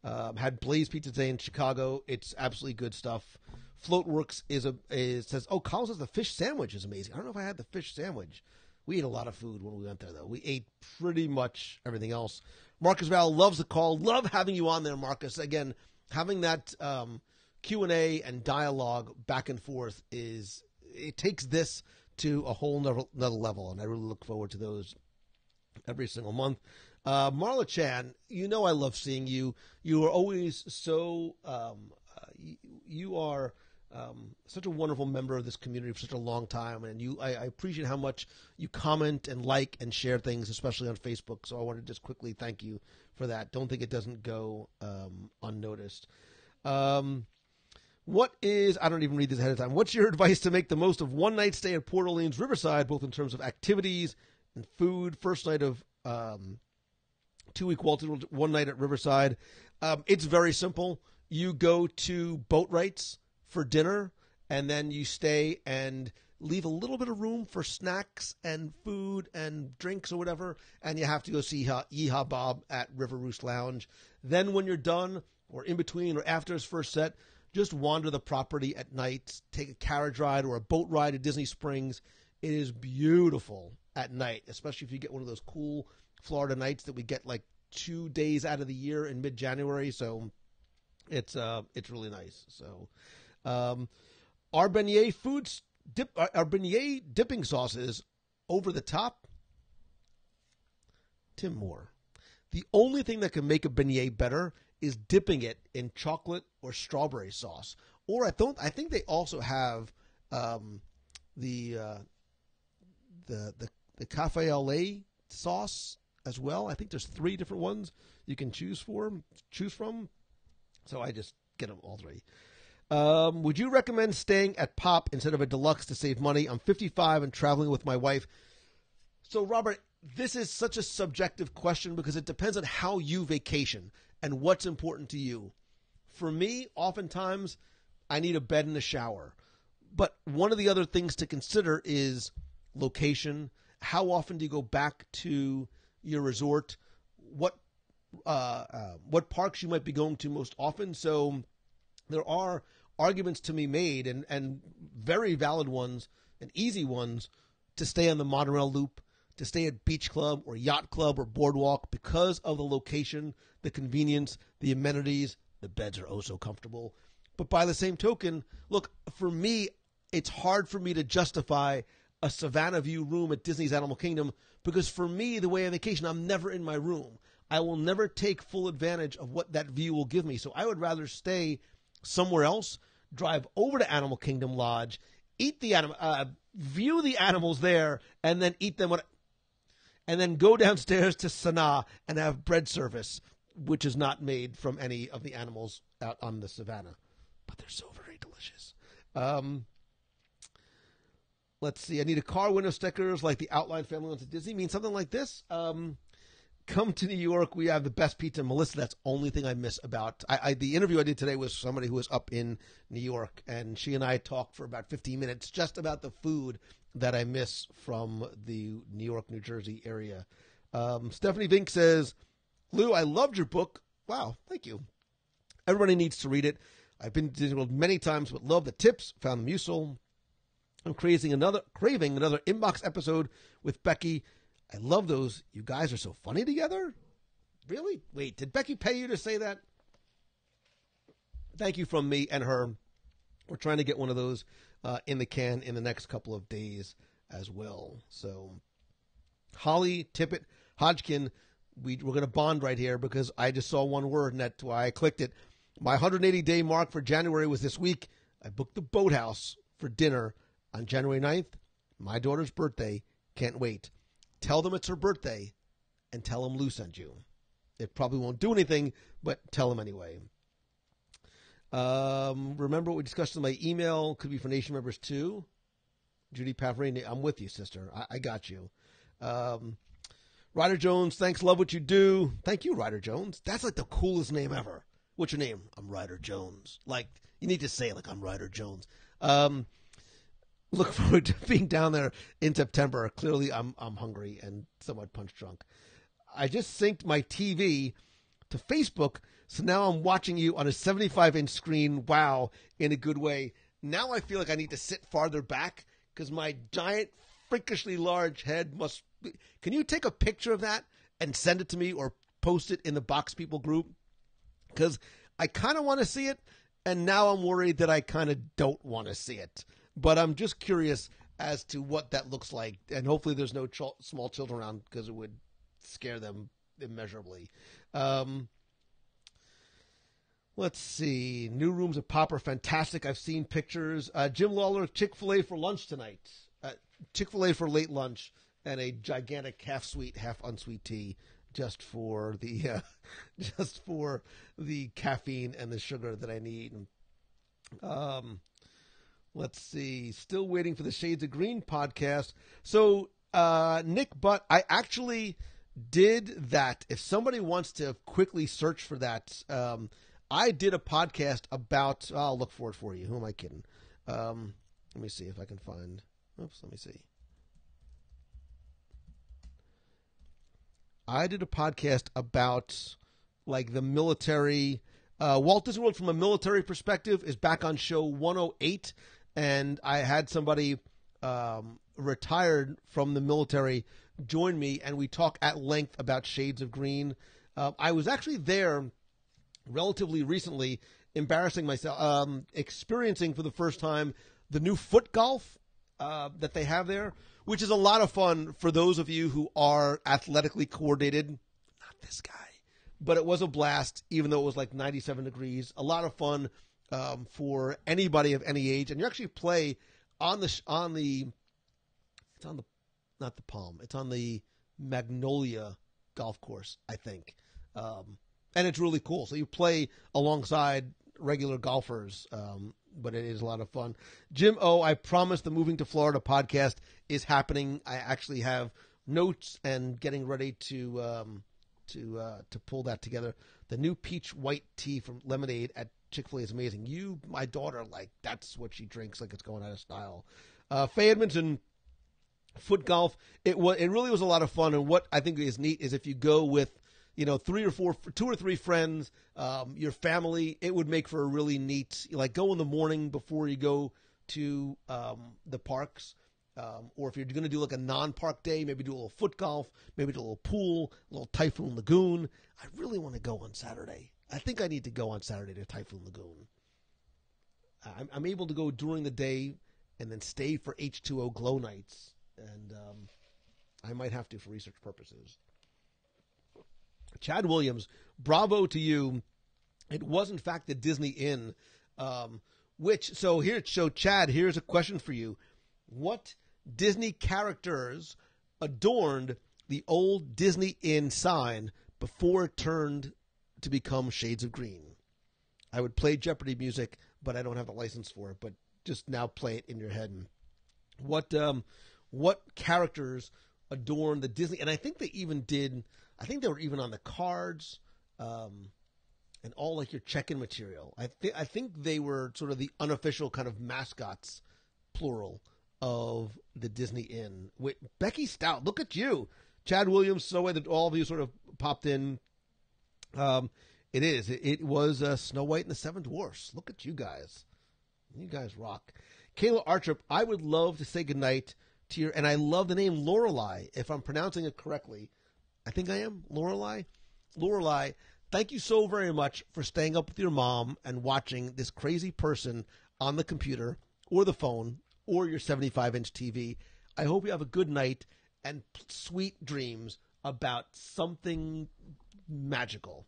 had Blaze Pizza today in Chicago. It's absolutely good stuff. Floatworks says, oh, Colin says the fish sandwich is amazing. I don't know if I had the fish sandwich. We ate a lot of food when we went there, though. We ate pretty much everything else. Marcus Val loves the call. Love having you on there, Marcus. Again, having that Q&A and dialogue back and forth it takes this to a whole another level, and I really look forward to those every single month. Marla Chan, I love seeing you. You are always so you are such a wonderful member of this community for such a long time, and I appreciate how much you comment and like and share things, especially on Facebook. So I want to just quickly thank you for that. Don't think it doesn't go unnoticed. I don't even read this ahead of time. What's your advice to make the most of one night stay at Port Orleans Riverside, both in terms of activities and food? First night of 2-week one night at Riverside. It's very simple. You go to Boat Rights for dinner, and then you stay and leave a little bit of room for snacks and food and drinks or whatever, and you have to go see Yeehaw Bob at River Roost Lounge. Then when you're done, or in between or after his first set, just wander the property at night, take a carriage ride or a boat ride at Disney Springs. It is beautiful at night, especially if you get one of those cool Florida nights that we get like 2 days out of the year in mid-January. So it's really nice. So our beignet our beignet dipping sauces over the top. Tim Moore. The only thing that can make a beignet better is dipping it in chocolate or strawberry sauce. Or I think they also have the cafe au lait sauce as well. I think there's 3 different ones you can choose from. So I just get them all 3. Would you recommend staying at Pop instead of a deluxe to save money? I'm 55 and traveling with my wife. So Robert, this is such a subjective question because it depends on how you vacation and what's important to you. For me, oftentimes, I need a bed and a shower. But one of the other things to consider is location. How often do you go back to your resort? What parks you might be going to most often? So there are arguments to be made, and very valid ones and easy ones, to stay on the monorail loop, to stay at beach club or yacht club or boardwalk because of the location, the convenience, the amenities. The beds are oh so comfortable. But by the same token, look, for me, it's hard for me to justify a Savannah View room at Disney's Animal Kingdom because for me, the way I vacation, I'm never in my room. I will never take full advantage of what that view will give me. So I would rather stay somewhere else, drive over to Animal Kingdom Lodge, eat the view the animals there, and then eat them and then go downstairs to Sanaa and have bread service, which is not made from any of the animals out on the savannah. But they're so very delicious. Let's see. I need a car window stickers like the Outline family wants at Disney. Mean something like this. Come to New York. We have the best pizza. Melissa, that's the only thing I miss about. The interview I did today was somebody who was up in New York, and she and I talked for about 15 minutes just about the food that I miss from the New York, New Jersey area. Stephanie Vink says, Lou, I loved your book. Wow, thank you. Everybody needs to read it. I've been to Disney World many times, but love the tips, found them useful. I'm craving another inbox episode with Becky. I love those. You guys are so funny together. Really? Wait, did Becky pay you to say that? Thank you from me and her. We're trying to get one of those in the can in the next couple of days as well. So, Holly, Tippett, Hodgkin, we're going to bond right here because I just saw one word and that's why I clicked it. My 180-day mark for January was this week. I booked the Boathouse for dinner on January 9th. My daughter's birthday. Can't wait. Tell them it's her birthday and tell them Lou sent you. It probably won't do anything, but tell them anyway. Remember what we discussed in my email? Could be for nation members too. Judy Pavarini, I'm with you, sister. I got you. Ryder Jones, thanks. Love what you do. Thank you, Ryder Jones. That's like the coolest name ever. What's your name? I'm Ryder Jones. Like, you need to say it like I'm Ryder Jones. Look forward to being down there in September. Clearly, I'm hungry and somewhat punch drunk. I just synced my TV to Facebook, so now I'm watching you on a 75-inch screen. Wow, in a good way. Now I feel like I need to sit farther back because my giant, freakishly large head must be... Can you take a picture of that and send it to me or post it in the Box People group? Because I kind of want to see it, and now I'm worried that I kind of don't want to see it. But I'm just curious as to what that looks like. And hopefully there's no small children around because it would scare them immeasurably. Let's see. New rooms at Pop are fantastic. I've seen pictures. Jim Lawler, Chick-fil-A for lunch tonight. Chick-fil-A for late lunch and a gigantic half sweet, half unsweet tea just for the caffeine and the sugar that I need. Let's see. Still waiting for the Shades of Green podcast. So, Nick Butt, I actually did that. If somebody wants to quickly search for that, I did a podcast about, I'll look for it for you. Who am I kidding? Let me see if I can find, let me see. I did a podcast about like the military, Walt Disney World from a military perspective is back on show 108. And I had somebody retired from the military join me, and we talk at length about Shades of Green. I was actually there relatively recently, embarrassing myself, experiencing for the first time the new foot golf that they have there, which is a lot of fun for those of you who are athletically coordinated. Not this guy. But it was a blast, even though it was like 97 degrees. A lot of fun. For anybody of any age, and you actually play on the not the Palm, it's on the Magnolia golf course, I think, and it's really cool. So you play alongside regular golfers, but it is a lot of fun. Jim O, I promise the Moving to Florida podcast is happening. I actually have notes and getting ready to pull that together. The new peach white tea from Lemonade at Chick-fil-A is amazing. My daughter, like, that's what she drinks, like it's going out of style. Faye Edmondson, foot golf. It really was a lot of fun. And what I think is neat is if you go with, two or three friends, your family, it would make for a really neat, like go in the morning before you go to the parks. Or if you're going to do like a non-park day, maybe do a little foot golf, maybe do a little pool, a little Typhoon Lagoon. I really want to go on Saturday. I think I need to go on Saturday to Typhoon Lagoon. I'm able to go during the day and then stay for H2O glow nights. And I might have to for research purposes. Chad Williams, bravo to you. It was, in fact, the Disney Inn. So Chad, here's a question for you. What Disney characters adorned the old Disney Inn sign before it turned to become Shades of Green? I would play Jeopardy music, but I don't have the license for it. But just now play it in your head. What characters adorned the Disney? And I think they even did. I think they were even on the cards, and all like your check-in material. I think they were sort of the unofficial kind of mascots, plural, of the Disney Inn. With Becky Stout, look at you. Chad Williams, so way that all of you sort of popped in. It was Snow White and the Seven Dwarfs. Look at you guys. You guys rock. Kayla Archup, I would love to say goodnight to your, and I love the name Lorelei, if I'm pronouncing it correctly. I think I am. Lorelei, thank you so very much for staying up with your mom and watching this crazy person on the computer or the phone or your 75-inch TV. I hope you have a good night and sweet dreams about something magical.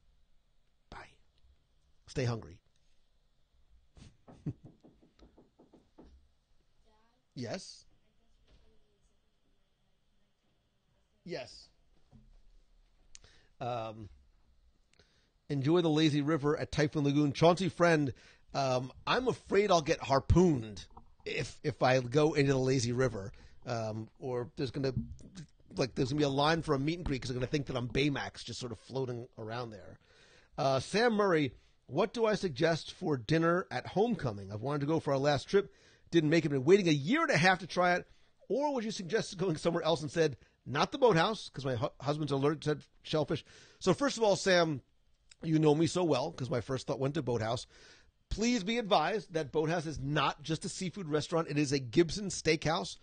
Bye. Stay hungry. Yes? Yes. Enjoy the lazy river at Typhoon Lagoon. Chauncey Friend, I'm afraid I'll get harpooned if I go into the lazy river. Or there's gonna be a line for a meet and greet because they're gonna think that I'm Baymax just sort of floating around there. Sam Murray, what do I suggest for dinner at homecoming? I've wanted to go for our last trip, didn't make it, been waiting a year and a half to try it. Or would you suggest going somewhere else and said, not the Boathouse, because my husband's allergic to shellfish. So first of all, Sam, you know me so well, because my first thought went to Boathouse. Please be advised that Boathouse is not just a seafood restaurant. It is a Gibson steakhouse.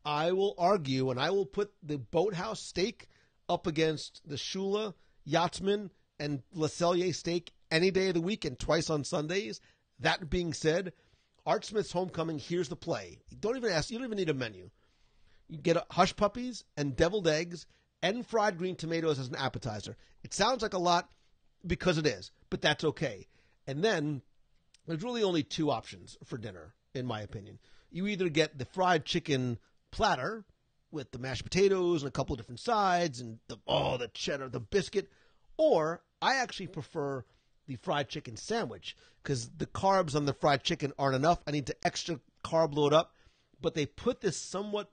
I will argue, and I will put the Boathouse steak up against the Shula, Yachtsman, and Le Cellier steak any day of the week and twice on Sundays. That being said, Art Smith's Homecoming, here's the play. You don't even need a menu. You get hush puppies and deviled eggs and fried green tomatoes as an appetizer. It sounds like a lot because it is, but that's okay. And then there's really only two options for dinner, in my opinion. You either get the fried chicken platter with the mashed potatoes and a couple of different sides and the cheddar, the biscuit, or I actually prefer the fried chicken sandwich because the carbs on the fried chicken aren't enough. I need to extra carb load up, but they put this somewhat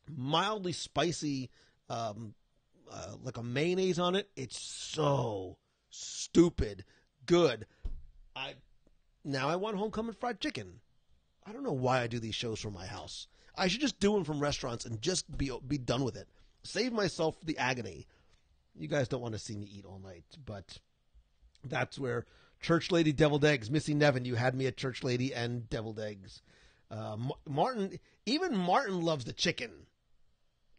mildly spicy, like a mayonnaise on it. It's so stupid good. I want homecoming fried chicken. I don't know why I do these shows from my house. I should just do them from restaurants and just be done with it. Save myself the agony. You guys don't want to see me eat all night, but that's where Church Lady Deviled Eggs. Missy Nevin, you had me at Church Lady and Deviled Eggs. Martin loves the chicken.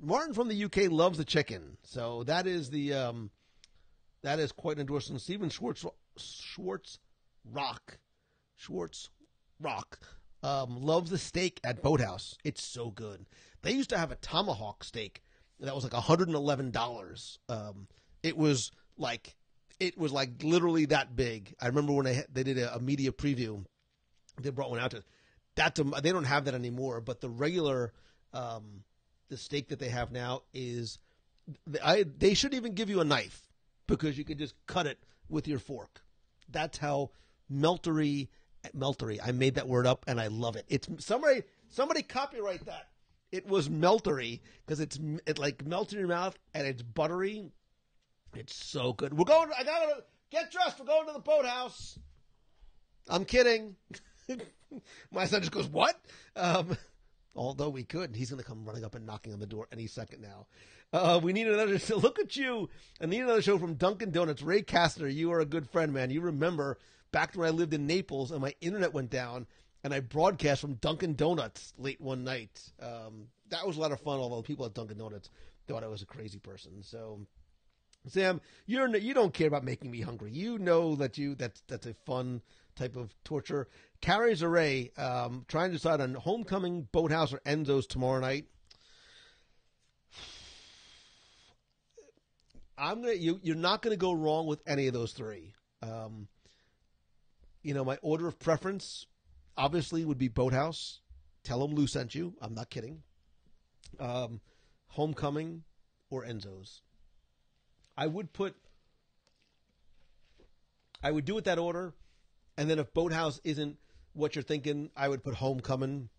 Martin from the UK loves the chicken. So that is that is quite an endorsement. Stephen Schwartz Rock loves the steak at Boathouse. It's so good. They used to have a tomahawk steak that was like $111. It was like literally that big. I remember when they did a media preview, they brought one out to. They don't have that anymore. But the regular, the steak that they have now is, they shouldn't even give you a knife because you could just cut it with your fork. That's how meltery. I made that word up and I love it. It's somebody copyright that. It was meltery because it like melts in your mouth and it's buttery. It's so good. I gotta get dressed. We're going to the Boathouse. I'm kidding. My son just goes, what? Although we could. He's going to come running up and knocking on the door any second now. We need another show. Look at you. I need another show from Dunkin' Donuts. Ray Kastner, you are a good friend, man. You remember back when I lived in Naples and my internet went down and I broadcast from Dunkin' Donuts late one night. That was a lot of fun, although people at Dunkin' Donuts thought I was a crazy person. So, Sam, you don't care about making me hungry. You know that's a fun type of torture. Carrie's Array, trying to decide on Homecoming, Boathouse, or Enzo's tomorrow night. You're not gonna go wrong with any of those three. My order of preference obviously would be Boathouse. Tell them Lou sent you. I'm not kidding. Homecoming or Enzo's. I would do it that order, and then if Boathouse isn't what you're thinking, I would put Homecoming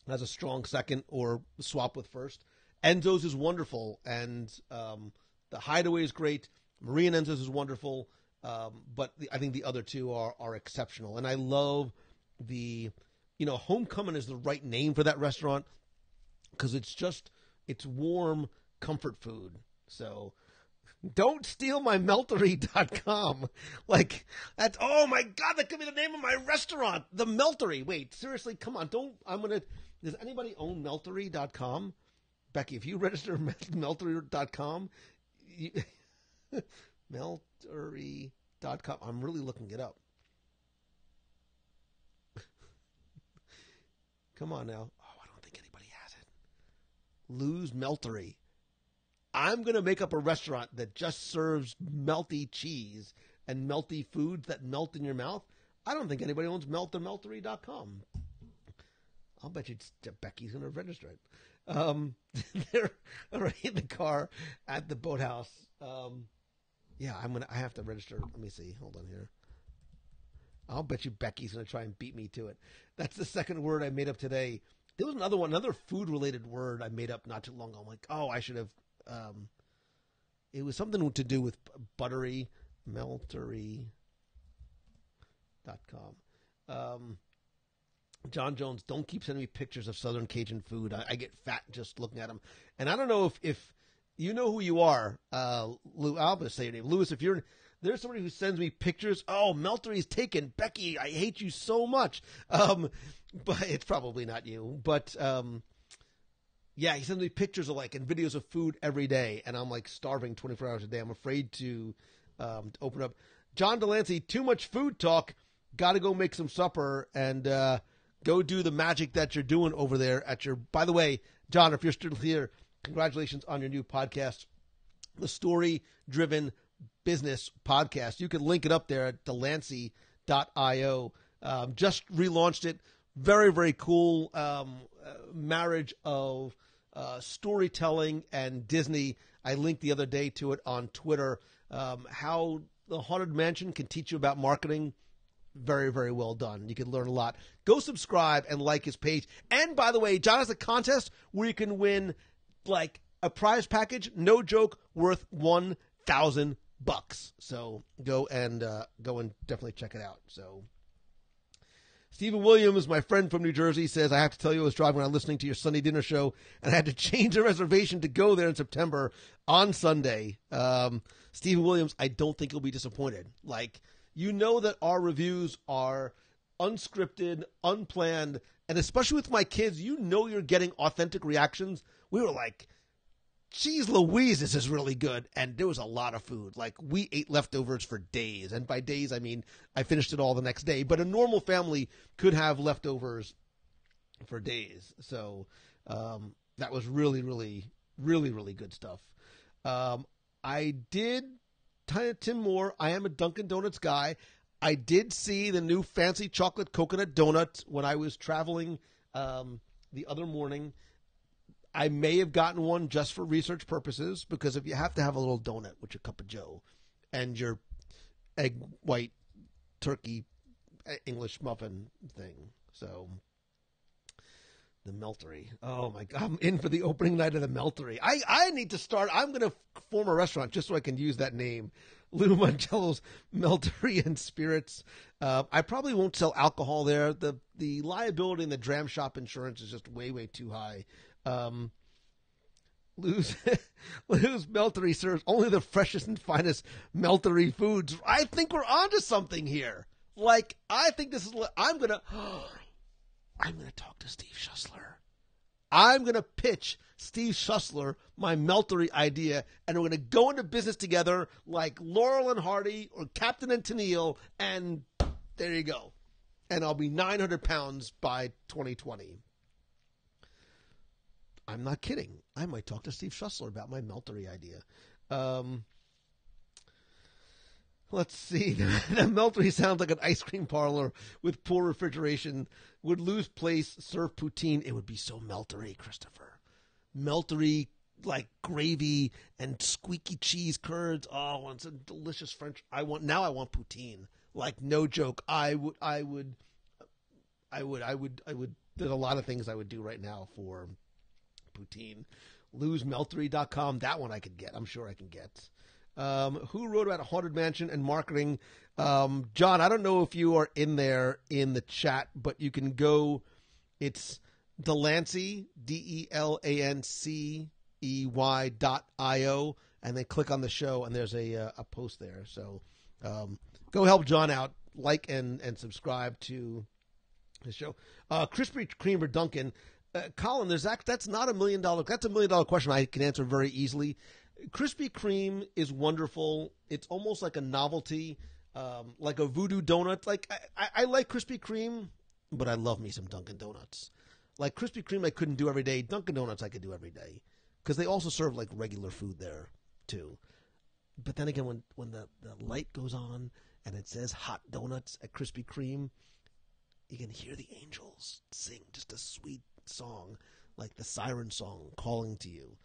as a strong second or swap with first. Enzo's is wonderful, and the Hideaway is great. Marie and Enzo's is wonderful, but I think the other two are exceptional. And I love Homecoming is the right name for that restaurant because it's warm comfort food. So don't steal my meltery.com. Like, oh my God, that could be the name of my restaurant. The Meltery. Wait, seriously, come on. Does anybody own meltery.com? Becky, if you register meltery.com, meltery.com, I'm really looking it up. Come on now. Oh, I don't think anybody has it. Lou's Meltery. I'm going to make up a restaurant that just serves melty cheese and melty foods that melt in your mouth. I don't think anybody owns meltery.com. I'll bet you Becky's going to register it. They're already in the car at the Boathouse. I have to register. Let me see. Hold on here. I'll bet you Becky's going to try and beat me to it. That's the second word I made up today. There was another food-related word I made up not too long ago. I'm like, oh, I should have. It was something to do with buttery, meltery.com. John Jones, don't keep sending me pictures of Southern Cajun food. I get fat just looking at them. And I don't know if you know who you are, Lou. I'll just say your name. Louis, there's somebody who sends me pictures. Oh, Meltery's taken. Becky, I hate you so much. But it's probably not you. But yeah, he sends me pictures of and videos of food every day, and I'm starving 24 hours a day. I'm afraid to open up. John Delancey, too much food talk. Got to go make some supper and go do the magic that you're doing over there at your. By the way, John, if you're still here, congratulations on your new podcast, the Story Driven Business Podcast. You can link it up there at delancey.io. Just relaunched it. Very, very cool marriage of storytelling and Disney. I linked the other day to it on Twitter. How the Haunted Mansion can teach you about marketing. Very, very well done. You can learn a lot. Go subscribe and like his page. And by the way, John has a contest where you can win a prize package, no joke, worth $1,000. So go and definitely check it out. So. Stephen Williams, my friend from New Jersey, says, I have to tell you, I was driving around listening to your Sunday dinner show, and I had to change a reservation to go there in September on Sunday. Stephen Williams, I don't think you'll be disappointed. You know that our reviews are unscripted, unplanned, and especially with my kids, you're getting authentic reactions. We were like, geez Louise, this is really good. And there was a lot of food. We ate leftovers for days. And by days, I mean, I finished it all the next day. But a normal family could have leftovers for days. So that was really, really, really, really good stuff. I did, Tim Moore, I am a Dunkin' Donuts guy. I did see the new fancy chocolate coconut donut when I was traveling the other morning. I may have gotten one just for research purposes because if you have to have a little donut with your cup of joe and your egg white turkey English muffin thing. So The Meltery. Oh my God. I'm in for the opening night of the Meltery. I need to start. I'm going to form a restaurant just so I can use that name. Lou Mongello's Meltery and Spirits. I probably won't sell alcohol there. The liability and the dram shop insurance is just way, way too high. Lou's Meltery serves only the freshest and finest Meltery foods. I think we're onto something here. Like, I think this is, I'm going to talk to Steve Schussler. I'm going to pitch Steve Schussler my Meltery idea, and we're going to go into business together like Laurel and Hardy or Captain and Tennille, and there you go. And I'll be 900 pounds by 2020. I'm not kidding. I might talk to Steve Schussler about my Meltery idea. Let's see. The Meltery sounds like an ice cream parlor with poor refrigeration. Would Lou's place serve poutine? It would be so Meltery, Christopher. Meltery, like gravy and squeaky cheese curds. Oh, it's a delicious French. I want poutine. Like, no joke. I would. There's a lot of things I would do right now for poutine. Lou'sMeltery.com. That one I could get. I'm sure I can get. Who wrote about a haunted mansion and marketing? John, I don't know if you are in there in the chat, but you can go. It's Delancey, DELANCEY.io, and then click on the show, and there's a post there. So go help John out. Like and subscribe to the show. Krispy Kreme or Dunkin'. Colin, that's not $1 million. That's $1 million question I can answer very easily. Krispy Kreme is wonderful. It's almost like a novelty, like a voodoo donut. Like I like Krispy Kreme, but I love me some Dunkin' Donuts. Like Krispy Kreme I couldn't do every day. Dunkin' Donuts I could do every day because they also serve like regular food there too. But then again, when the light goes on and it says hot donuts at Krispy Kreme, you can hear the angels sing just a sweet song, like the siren song calling to you.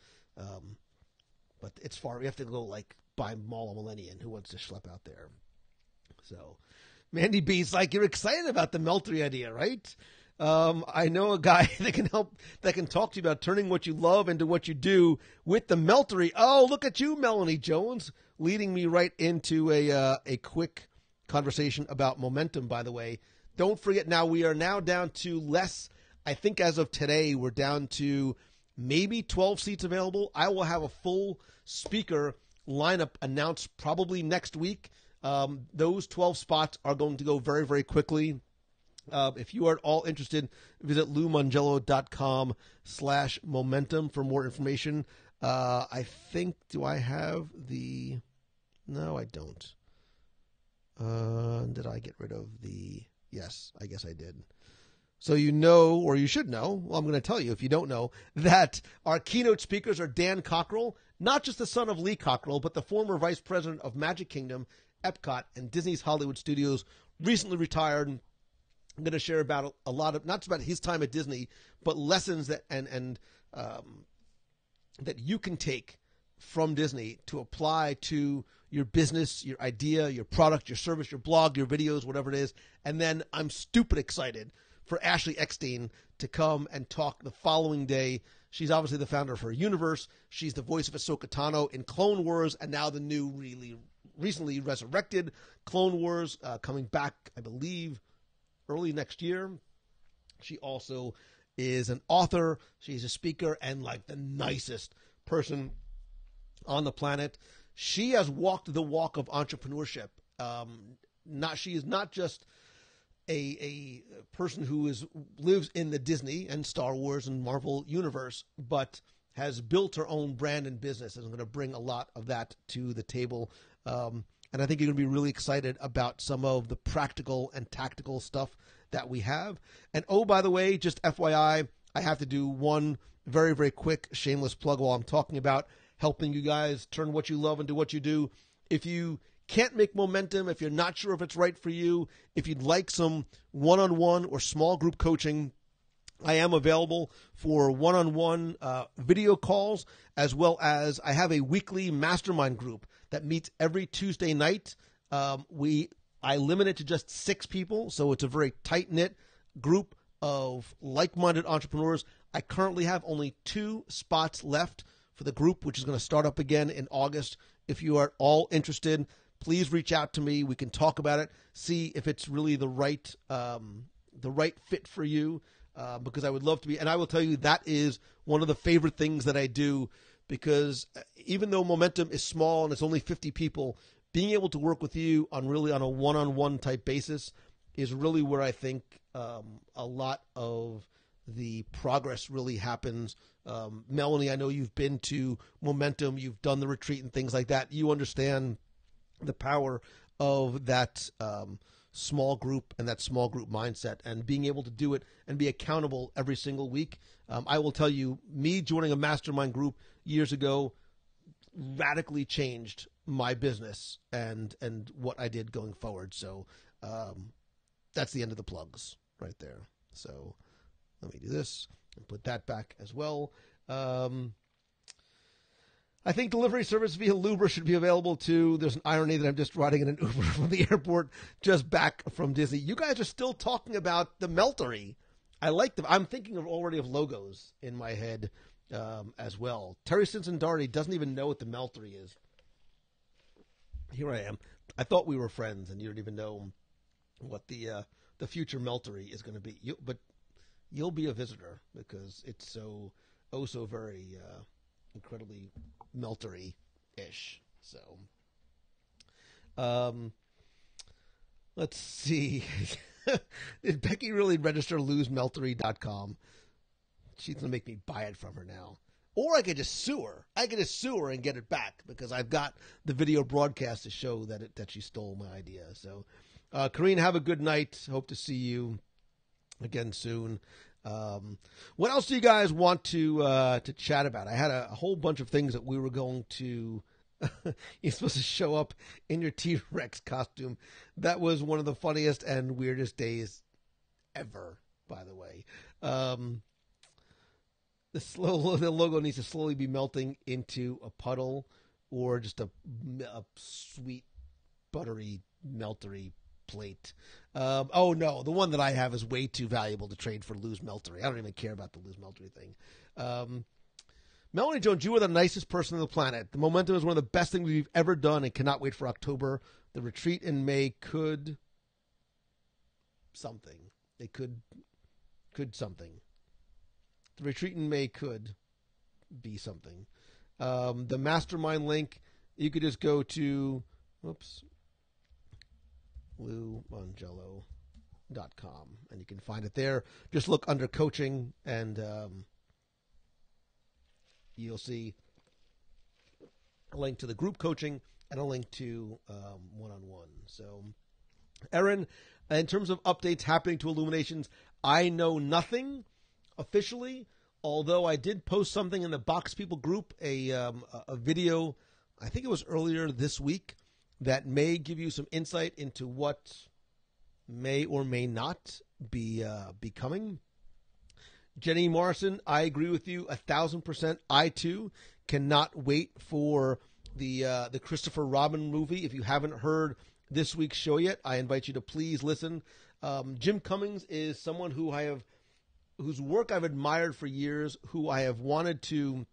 But it's far. We have to go like by Mall of Millennium. Who wants to schlep out there? So, Mandy B's like, you're excited about the Meltery idea, right? I know a guy that can talk to you about turning what you love into what you do with the Meltery. Oh, look at you, Melanie Jones, leading me right into a quick conversation about momentum. By the way, don't forget. Now we are now down to less. I think as of today, we're down to maybe 12 seats available. I will have a full speaker lineup announced probably next week. Those 12 spots are going to go very, very quickly. If you are at all interested, visit LouMongello.com/momentum for more information. I think, do I have the... No, I don't. Did I get rid of the... Yes, I guess I did. So you know, or you should know, well, I'm going to tell you if you don't know, that our keynote speakers are Dan Cockrell, not just the son of Lee Cockrell, but the former vice president of Magic Kingdom, Epcot, and Disney's Hollywood Studios, recently retired. I'm going to share about a lot of, not just about his time at Disney, but lessons that that you can take from Disney to apply to your business, your idea, your product, your service, your blog, your videos, whatever it is. And then I'm stupid excited for Ashley Eckstein to come and talk the following day. She's obviously the founder of her universe. She's the voice of Ahsoka Tano in Clone Wars, and now the new, really recently resurrected Clone Wars, coming back, I believe, early next year. She also is an author. She's a speaker and like the nicest person on the planet. She has walked the walk of entrepreneurship. She is not just a person who lives in the Disney and Star Wars and Marvel universe, but has built her own brand and business, and is going to bring a lot of that to the table. And I think you're going to be really excited about some of the practical and tactical stuff that we have. And oh, by the way, just FYI, I have to do one very, very quick shameless plug while I'm talking about helping you guys turn what you love into what you do. If you can't make momentum, if you're not sure if it's right for you, if you'd like some one-on-one or small group coaching, I am available for one-on-one video calls, as well as I have a weekly mastermind group that meets every Tuesday night. I limit it to just 6 people, so it's a very tight-knit group of like-minded entrepreneurs. I currently have only 2 spots left for the group, which is going to start up again in August. If you are at all interested, please reach out to me. We can talk about it, see if it's really the right fit for you, because I would love to be. And I will tell you, that is one of the favorite things that I do, because even though Momentum is small and it's only 50 people, being able to work with you on a one-on-one type basis is really where I think a lot of the progress really happens. Melanie, I know you've been to Momentum, you've done the retreat and things like that. You understand the power of that small group and that small group mindset, and being able to do it and be accountable every single week. I will tell you, me joining a mastermind group years ago radically changed my business and what I did going forward. So that's the end of the plugs right there. So let me do this and put that back as well. I think delivery service via Uber should be available too. There's an irony that I'm just riding in an Uber from the airport just back from Disney. You guys are still talking about the Meltery. I like them. I'm thinking already of logos in my head as well. Terry Stinson Doherty doesn't even know what the Meltery is. Here I am. I thought we were friends, and you don't even know what the future Meltery is going to be. But you'll be a visitor because it's so very incredibly Meltery-ish. So, let's see. Did Becky really register losemeltery.com? She's going to make me buy it from her now. Or I could just sue her. And get it back because I've got the video broadcast to show that she stole my idea. So, Karine, have a good night. Hope to see you again soon. What else do you guys want to chat about? I had a whole bunch of things that we were going to. You're supposed to show up in your T-Rex costume. That was one of the funniest and weirdest days ever, by the way. The logo needs to slowly be melting into a puddle or just a sweet, buttery, meltery plate. Oh no, the one that I have is way too valuable to trade for Lose Meltery. I don't even care about the Lose Meltery thing. Melanie Jones, you are the nicest person on the planet. The Momentum is one of the best things we've ever done and cannot wait for October. The retreat in May could something. It could something. The retreat in May could be something. The mastermind link, you could just go to, LouMongello.com, and you can find it there. Just look under coaching, and you'll see a link to the group coaching and a link to one-on-one. So, Erin, in terms of updates happening to Illuminations, I know nothing officially, although I did post something in the Box People group, a video, I think it was earlier this week, that may give you some insight into what may or may not be coming. Jenny Morrison, I agree with you 1,000%. I too cannot wait for the Christopher Robin movie. If you haven't heard this week's show yet, I invite you to please listen. Jim Cummings is someone whose work I've admired for years, who I have wanted to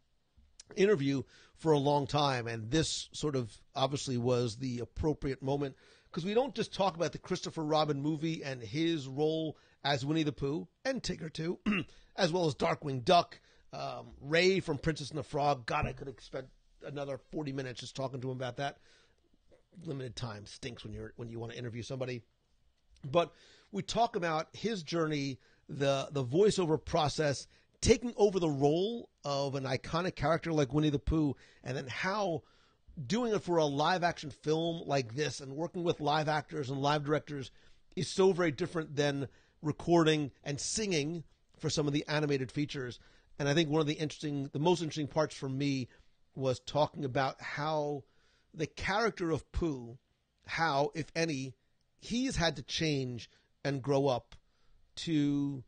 interview for a long time, and this sort of obviously was the appropriate moment, because we don't just talk about the Christopher Robin movie and his role as Winnie the Pooh, and Tigger too, as well as Darkwing Duck, Ray from Princess and the Frog. God, I could have spent another 40 minutes just talking to him about that. Limited time stinks when you want to interview somebody. But we talk about his journey, the voiceover process, taking over the role of an iconic character like Winnie the Pooh, and then how doing it for a live action film like this and working with live actors and live directors is so very different than recording and singing for some of the animated features. And I think one of the most interesting parts for me was talking about how the character of Pooh, how, if any, he's had to change and grow up to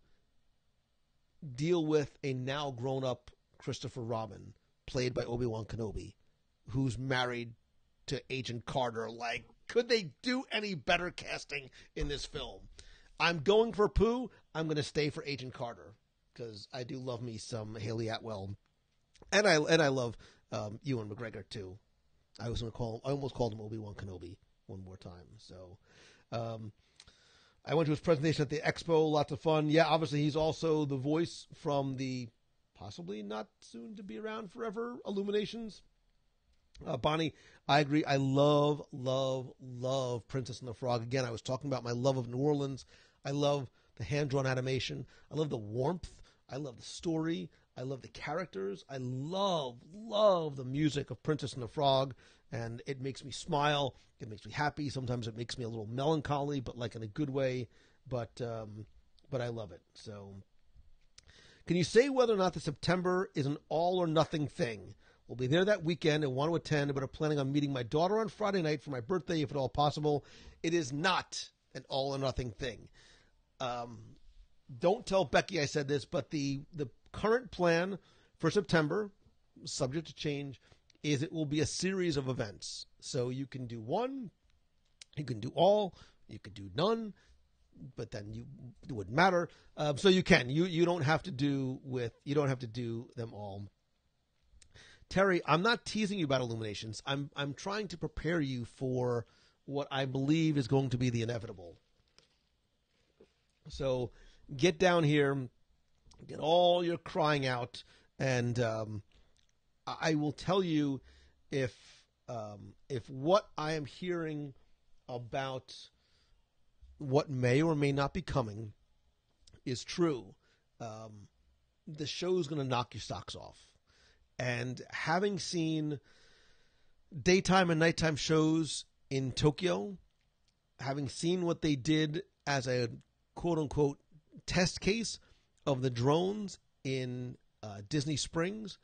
deal with a now grown-up Christopher Robin, played by Obi-Wan Kenobi, who's married to Agent Carter. Like, could they do any better casting in this film? I'm going for Pooh. I'm going to stay for Agent Carter because I do love me some Haley Atwell, and I love Ewan McGregor too. I almost called him Obi-Wan Kenobi one more time. So I went to his presentation at the Expo. Lots of fun. Yeah, obviously he's also the voice from the possibly not soon to be around forever Illuminations. Bonnie, I agree. I love Princess and the Frog. Again, I was talking about my love of New Orleans. I love the hand-drawn animation. I love the warmth. I love the story. I love the characters. I love the music of Princess and the Frog, and it makes me smile. It makes me happy. Sometimes it makes me a little melancholy, but like in a good way. But I love it. So, can you say whether or not the September is an all or nothing thing? We'll be there that weekend and want to attend, but are planning on meeting my daughter on Friday night for my birthday, if at all possible. It is not an all or nothing thing. Don't tell Becky I said this, but the current plan for September, subject to change, is it will be a series of events. So you can do one, you can do all, you could do none, but then it wouldn't matter. So you can. You don't have to do them all. Terry, I'm not teasing you about Illuminations. I'm trying to prepare you for what I believe is going to be the inevitable. So get down here, get all your crying out, and I will tell you if what I am hearing about what may or may not be coming is true. The show's going to knock your socks off. And having seen daytime and nighttime shows in Tokyo, having seen what they did as a quote-unquote test case of the drones in Disney Springs,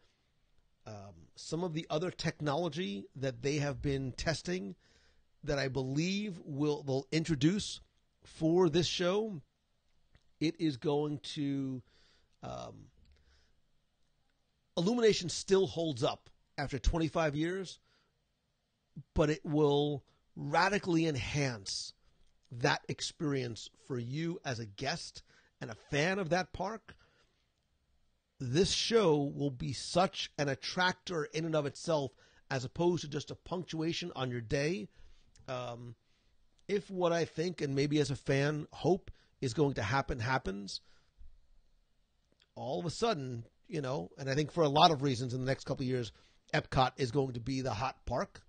some of the other technology that they have been testing that I believe they'll introduce for this show, it is going to... Illumination still holds up after 25 years, but it will radically enhance that experience for you as a guest and a fan of that park. This show will be such an attractor in and of itself as opposed to just a punctuation on your day. If what I think, and maybe as a fan, hope is going to happen happens, all of a sudden... and I think for a lot of reasons in the next couple of years, Epcot is going to be the hot park,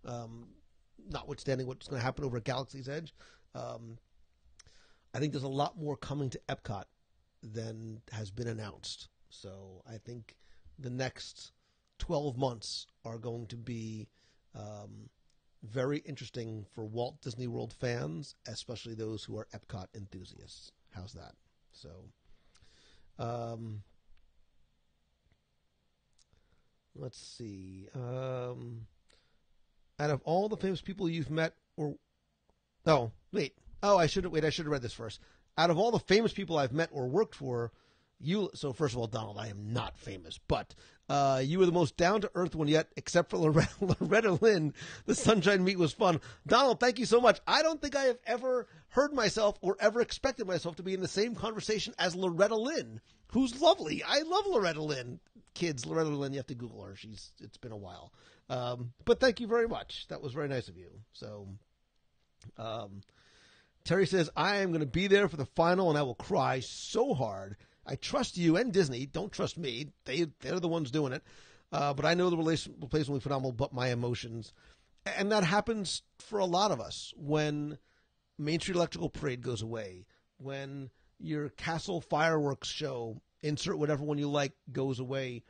notwithstanding what's going to happen over at Galaxy's Edge. I think there's a lot more coming to Epcot than has been announced. So I think the next 12 months are going to be very interesting for Walt Disney World fans, especially those who are Epcot enthusiasts. How's that? So... let's see. Out of all the famous people you've met, I should have read this first. Out of all the famous people I've met or worked for, so first of all, Donald, I am not famous, but you were the most down-to-earth one yet, except for Loretta Lynn. The Sunshine Meet was fun. Donald, thank you so much. I don't think I have ever heard myself or ever expected myself to be in the same conversation as Loretta Lynn, who's lovely. I love Loretta Lynn. Kids, Loretta Lynn, you have to Google her. It's been a while. But thank you very much. That was very nice of you. So, Terry says, I am going to be there for the final and I will cry so hard. I trust you and Disney. Don't trust me. They're the ones doing it. But I know the place will be phenomenal, but my emotions. And that happens for a lot of us when Main Street Electrical Parade goes away, when your Castle fireworks show, insert whatever one you like, goes away.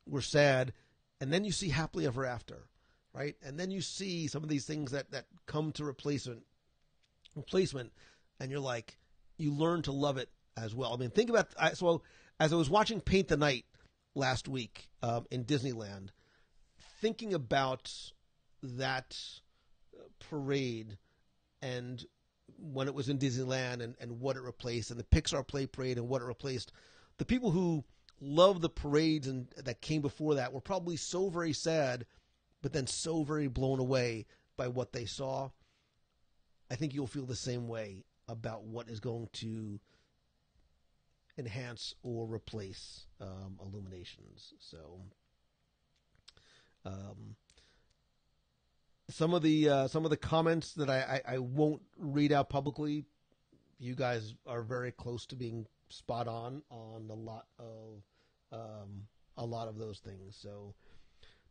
We're sad. And then you see Happily Ever After, right? And then you see some of these things that come to replacement, and you're like, you learn to love it as well. I mean, think about, so as I was watching Paint the Night last week in Disneyland, thinking about that parade and when it was in Disneyland and what it replaced, and the Pixar Play Parade and what it replaced, the people who love the parades and that came before that were probably so very sad, but then so very blown away by what they saw. I think you'll feel the same way about what is going to enhance or replace Illuminations. So some of the comments that I won't read out publicly, you guys are very close to being spot on a lot of those things. So,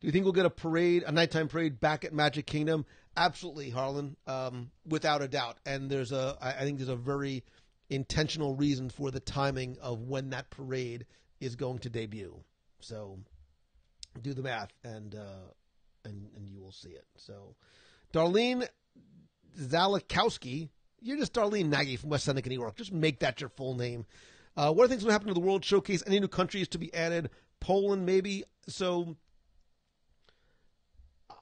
do you think we'll get a nighttime parade back at Magic Kingdom? Absolutely, Harlan, without a doubt. And I think there's a very intentional reason for the timing of when that parade is going to debut. So, do the math, and you will see it. So, Darlene Zalakowski, you're just Darlene Nagy from West Seneca, New York. Just make that your full name. What are things going to happen to the World Showcase? Any new countries to be added? Poland, maybe. So,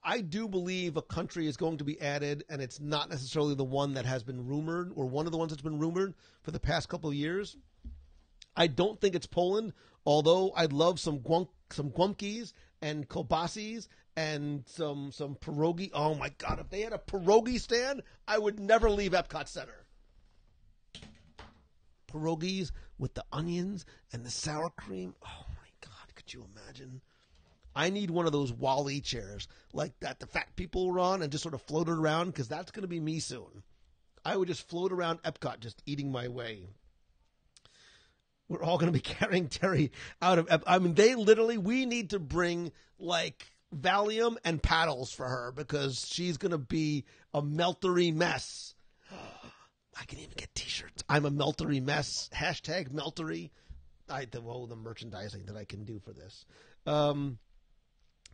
I do believe a country is going to be added, and it's not necessarily the one that has been rumored, or one of the ones that's been rumored for the past couple of years. I don't think it's Poland, although I'd love some Gwumkis and Kobasis and some pierogi. Oh my God, if they had a pierogi stand, I would never leave Epcot Center. Pierogis with the onions and the sour cream. Oh my God, could you imagine? I need one of those Wall-E chairs like that the fat people were on and just sort of floated around, because that's going to be me soon. I would just float around Epcot just eating my way. We're all going to be carrying Terry out of I mean, we need to bring like Valium and paddles for her, because she's going to be a meltery mess. I can even get t-shirts. I'm a meltery mess. Hashtag meltery. The merchandising that I can do for this.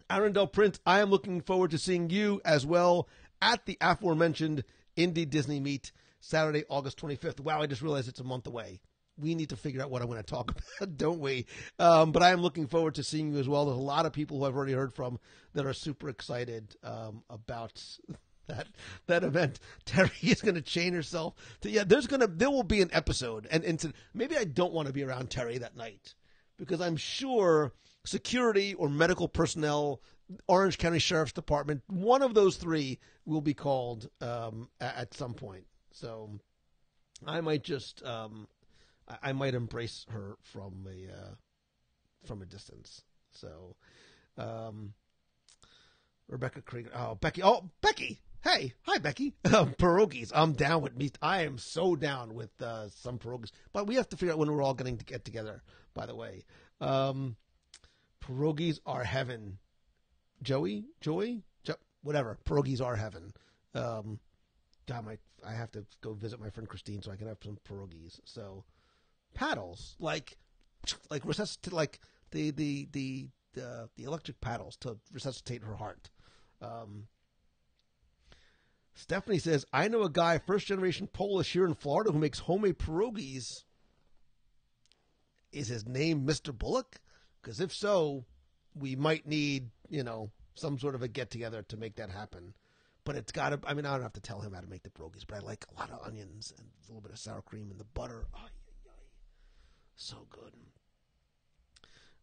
Arundel Prince, I am looking forward to seeing you as well at the aforementioned Indie Disney Meet Saturday, August 25th. Wow, I just realized it's a month away. We need to figure out what I'm going to talk about, don't we? But I am looking forward to seeing you as well. There's a lot of people who I've already heard from that are super excited about that event. Terry is going to chain herself to, there will be an episode. And maybe I don't want to be around Terry that night, because I'm sure security or medical personnel, Orange County Sheriff's Department, one of those three will be called at some point. So I might just I might embrace her from a distance. So Rebecca Krieger. Becky. Hey, hi Becky. Pierogies. I'm down with meat. I am so down with some pierogies. But we have to figure out when we're all going to get together, by the way. Pierogies are heaven. Joey? Whatever. Pierogies are heaven. God, I have to go visit my friend Christine so I can have some pierogies. So, paddles, like resuscitate, like the electric paddles to resuscitate her heart. Stephanie says, I know a guy, first generation Polish here in Florida, who makes homemade pierogies. Is his name Mr. Bullock? Because if so, we might need, some sort of a get together to make that happen. But it's got to, I don't have to tell him how to make the pierogies, but I like a lot of onions and a little bit of sour cream and the butter. So good.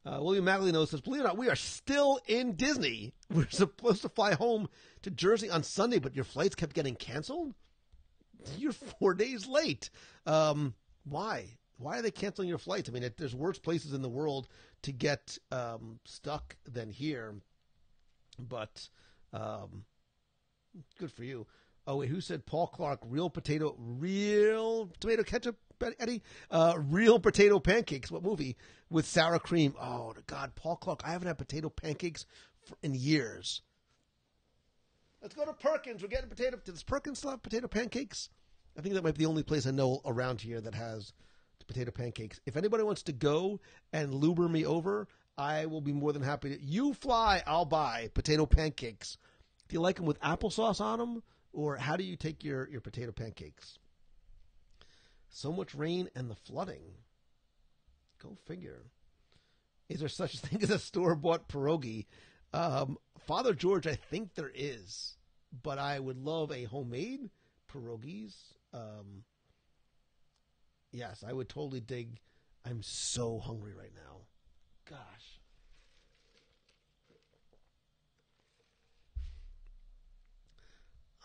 William Maglino says, believe it or not, we are still in Disney. We're supposed to fly home to Jersey on Sunday, but your flights kept getting canceled? You're 4 days late. Why? Why are they canceling your flights? There's worse places in the world to get stuck than here. But good for you. Oh, wait, who said Paul Clark, real tomato ketchup, Eddie? Real potato pancakes. What movie? With sour cream. Oh, God, Paul Clark. I haven't had potato pancakes in years. Let's go to Perkins. We're getting potato. Does Perkins still have potato pancakes? I think that might be the only place I know around here that has potato pancakes. If anybody wants to go and luber me over, I will be more than happy to. You fly, I'll buy potato pancakes. Do you like them with applesauce on them? Or how do you take your potato pancakes? So much rain and the flooding. Go figure. Is there such a thing as a store-bought pierogi? Father George, I think there is. But I would love a homemade pierogies. Yes, I would totally dig. I'm so hungry right now. Gosh.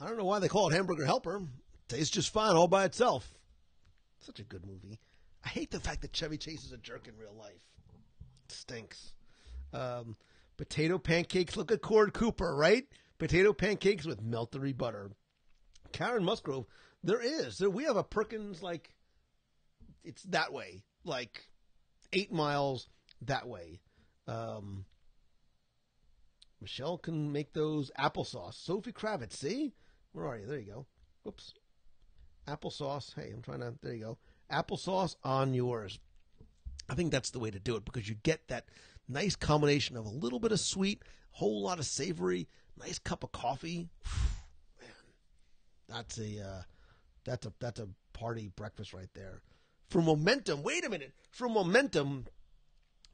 I don't know why they call it Hamburger Helper. Tastes just fine all by itself. Such a good movie. I hate the fact that Chevy Chase is a jerk in real life. It stinks. Potato pancakes. Look at Cord Cooper, right? Potato pancakes with meltery butter. Karen Musgrove. We have a Perkins, like, it's that way. Like, 8 miles that way. Michelle can make those applesauce. Sophie Kravitz, see? Where are you? There you go. Whoops. Applesauce. Hey, there you go. Applesauce on yours. I think that's the way to do it because you get that nice combination of a little bit of sweet, whole lot of savory, nice cup of coffee. Man, that's a party breakfast right there. For momentum, wait a minute. For momentum,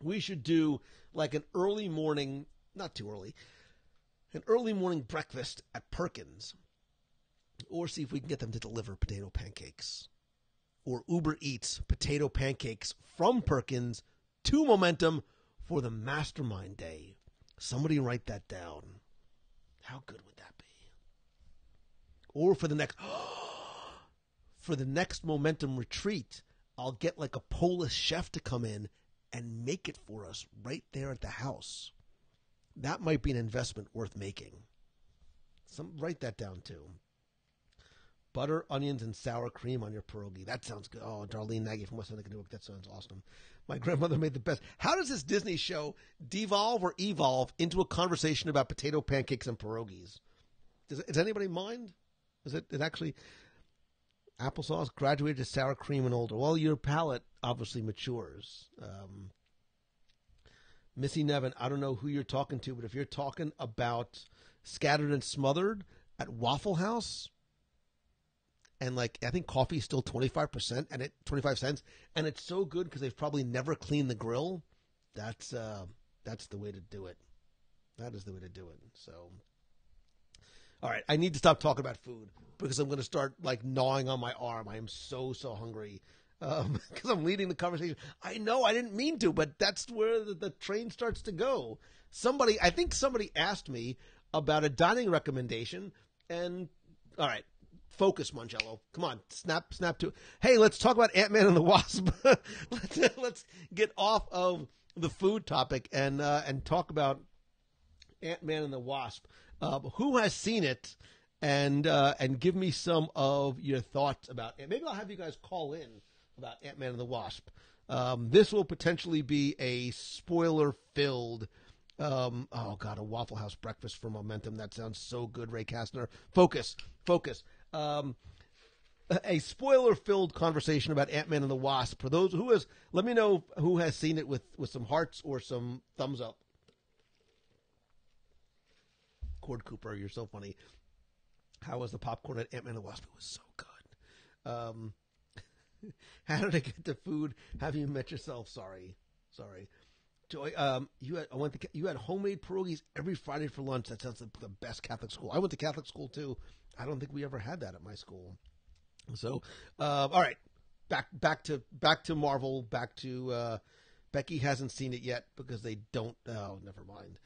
we should do like an early morning, not too early, an early morning breakfast at Perkins. Or see if we can get them to deliver potato pancakes. Or Uber Eats potato pancakes from Perkins to Momentum for the Mastermind Day. Somebody write that down. How good would that be? Or for the next Momentum retreat, I'll get like a Polish chef to come in and make it for us right there at the house. That might be an investment worth making. Write that down too. Butter, onions, and sour cream on your pierogi. That sounds good. Oh, Darlene Nagy from West End Newark. That sounds awesome. My grandmother made the best. How does this Disney show devolve or evolve into a conversation about potato pancakes and pierogies? Does anybody mind? Is it actually applesauce graduated to sour cream and older? Well, your palate obviously matures. Missy Nevin, I don't know who you're talking to, but if you're talking about Scattered and Smothered at Waffle House, and like I think coffee is still 25% and 25 cents, and it's so good because they've probably never cleaned the grill. That's the way to do it. That is the way to do it. So, all right, I need to stop talking about food because I'm going to start like gnawing on my arm. I am so hungry because I'm leading the conversation. I know I didn't mean to, but that's where the train starts to go. I think somebody asked me about a dining recommendation, and all right. Focus, Mangello. Come on, snap to it. Hey, let's talk about Ant Man and the Wasp. let's get off of the food topic and talk about Ant Man and the Wasp. Who has seen it? And give me some of your thoughts about it. Maybe I'll have you guys call in about Ant Man and the Wasp. This will potentially be a spoiler-filled. A Waffle House breakfast for Momentum. That sounds so good, Ray Kastner. Focus. A spoiler-filled conversation about Ant-Man and the Wasp. For those let me know who has seen it with some hearts or some thumbs up. Cord Cooper, you're so funny. How was the popcorn at Ant-Man and the Wasp? It was so good. How did I get the food? Have you met yourself? Sorry. Joy, you had homemade pierogies every Friday for lunch. That sounds like the best Catholic school. I went to Catholic school too. I don't think we ever had that at my school. So, all right, back to Marvel. Back to Becky hasn't seen it yet because they don't. Oh, never mind.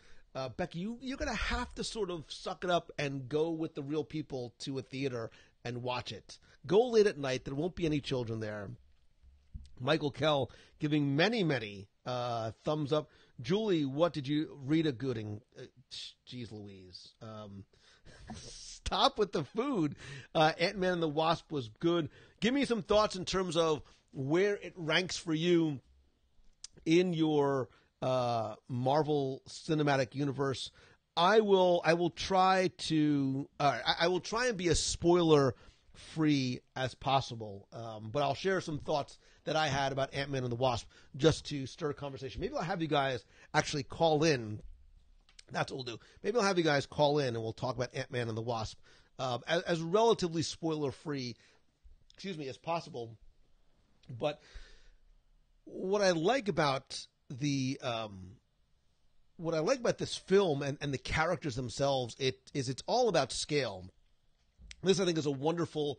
Becky, you're gonna have to sort of suck it up and go with the real people to a theater and watch it. Go late at night. There won't be any children there. Michael Kell giving many thumbs up. Julie, what did you read a Gooding? Jeez Louise. Stop with the food. Ant-Man and the Wasp was good. Give me some thoughts in terms of where it ranks for you in your Marvel Cinematic Universe. I will try to I will try and be as spoiler free as possible, but I'll share some thoughts that I had about Ant-Man and the Wasp just to stir a conversation. Maybe I'll have you guys actually call in. That's what we'll do. Maybe I'll have you guys call in and we'll talk about Ant-Man and the Wasp as relatively spoiler-free, as possible. But what I like about this film and the characters themselves, it's all about scale. This, I think, is a wonderful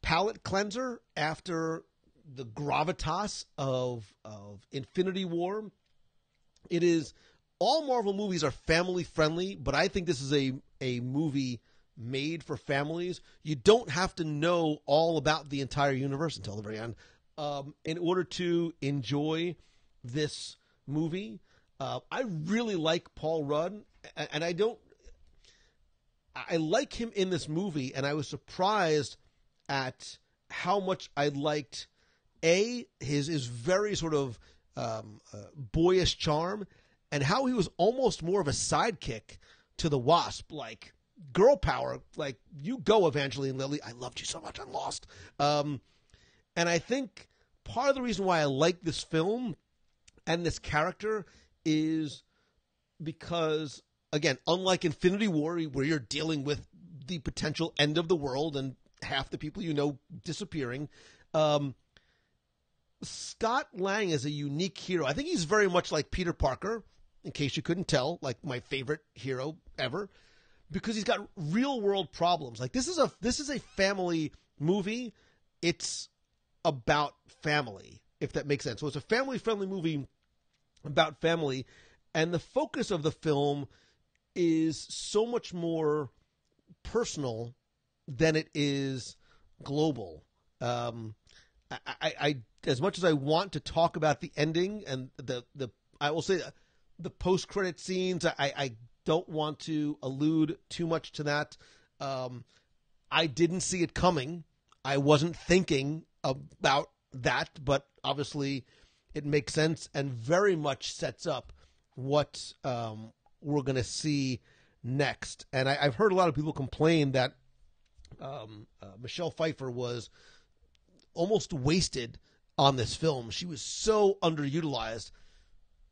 palate cleanser after the gravitas of Infinity War. It is all Marvel movies are family friendly, but I think this is a movie made for families. You don't have to know all about the entire universe until the very end in order to enjoy this movie. I really like Paul Rudd, and I like him in this movie, and I was surprised at how much I liked his very sort of boyish charm, and how he was almost more of a sidekick to the Wasp, like girl power, like you go Evangeline Lilly, I loved you so much, I'm lost. And I think part of the reason why I like this film and this character is because, again, unlike Infinity War, where you're dealing with the potential end of the world and half the people you know disappearing, Scott Lang is a unique hero. I think he's very much like Peter Parker, in case you couldn't tell, like my favorite hero ever, because he's got real world problems. Like this is a family movie. It's about family, if that makes sense. So it's a family friendly movie about family, and the focus of the film is so much more personal than it is global. I as much as I want to talk about the ending and I will say the post credit scenes, I don't want to allude too much to that. I didn't see it coming. I wasn't thinking about that, but obviously it makes sense and very much sets up what we're going to see next. And I've heard a lot of people complain that Michelle Pfeiffer was almost wasted on this film. She was so underutilized.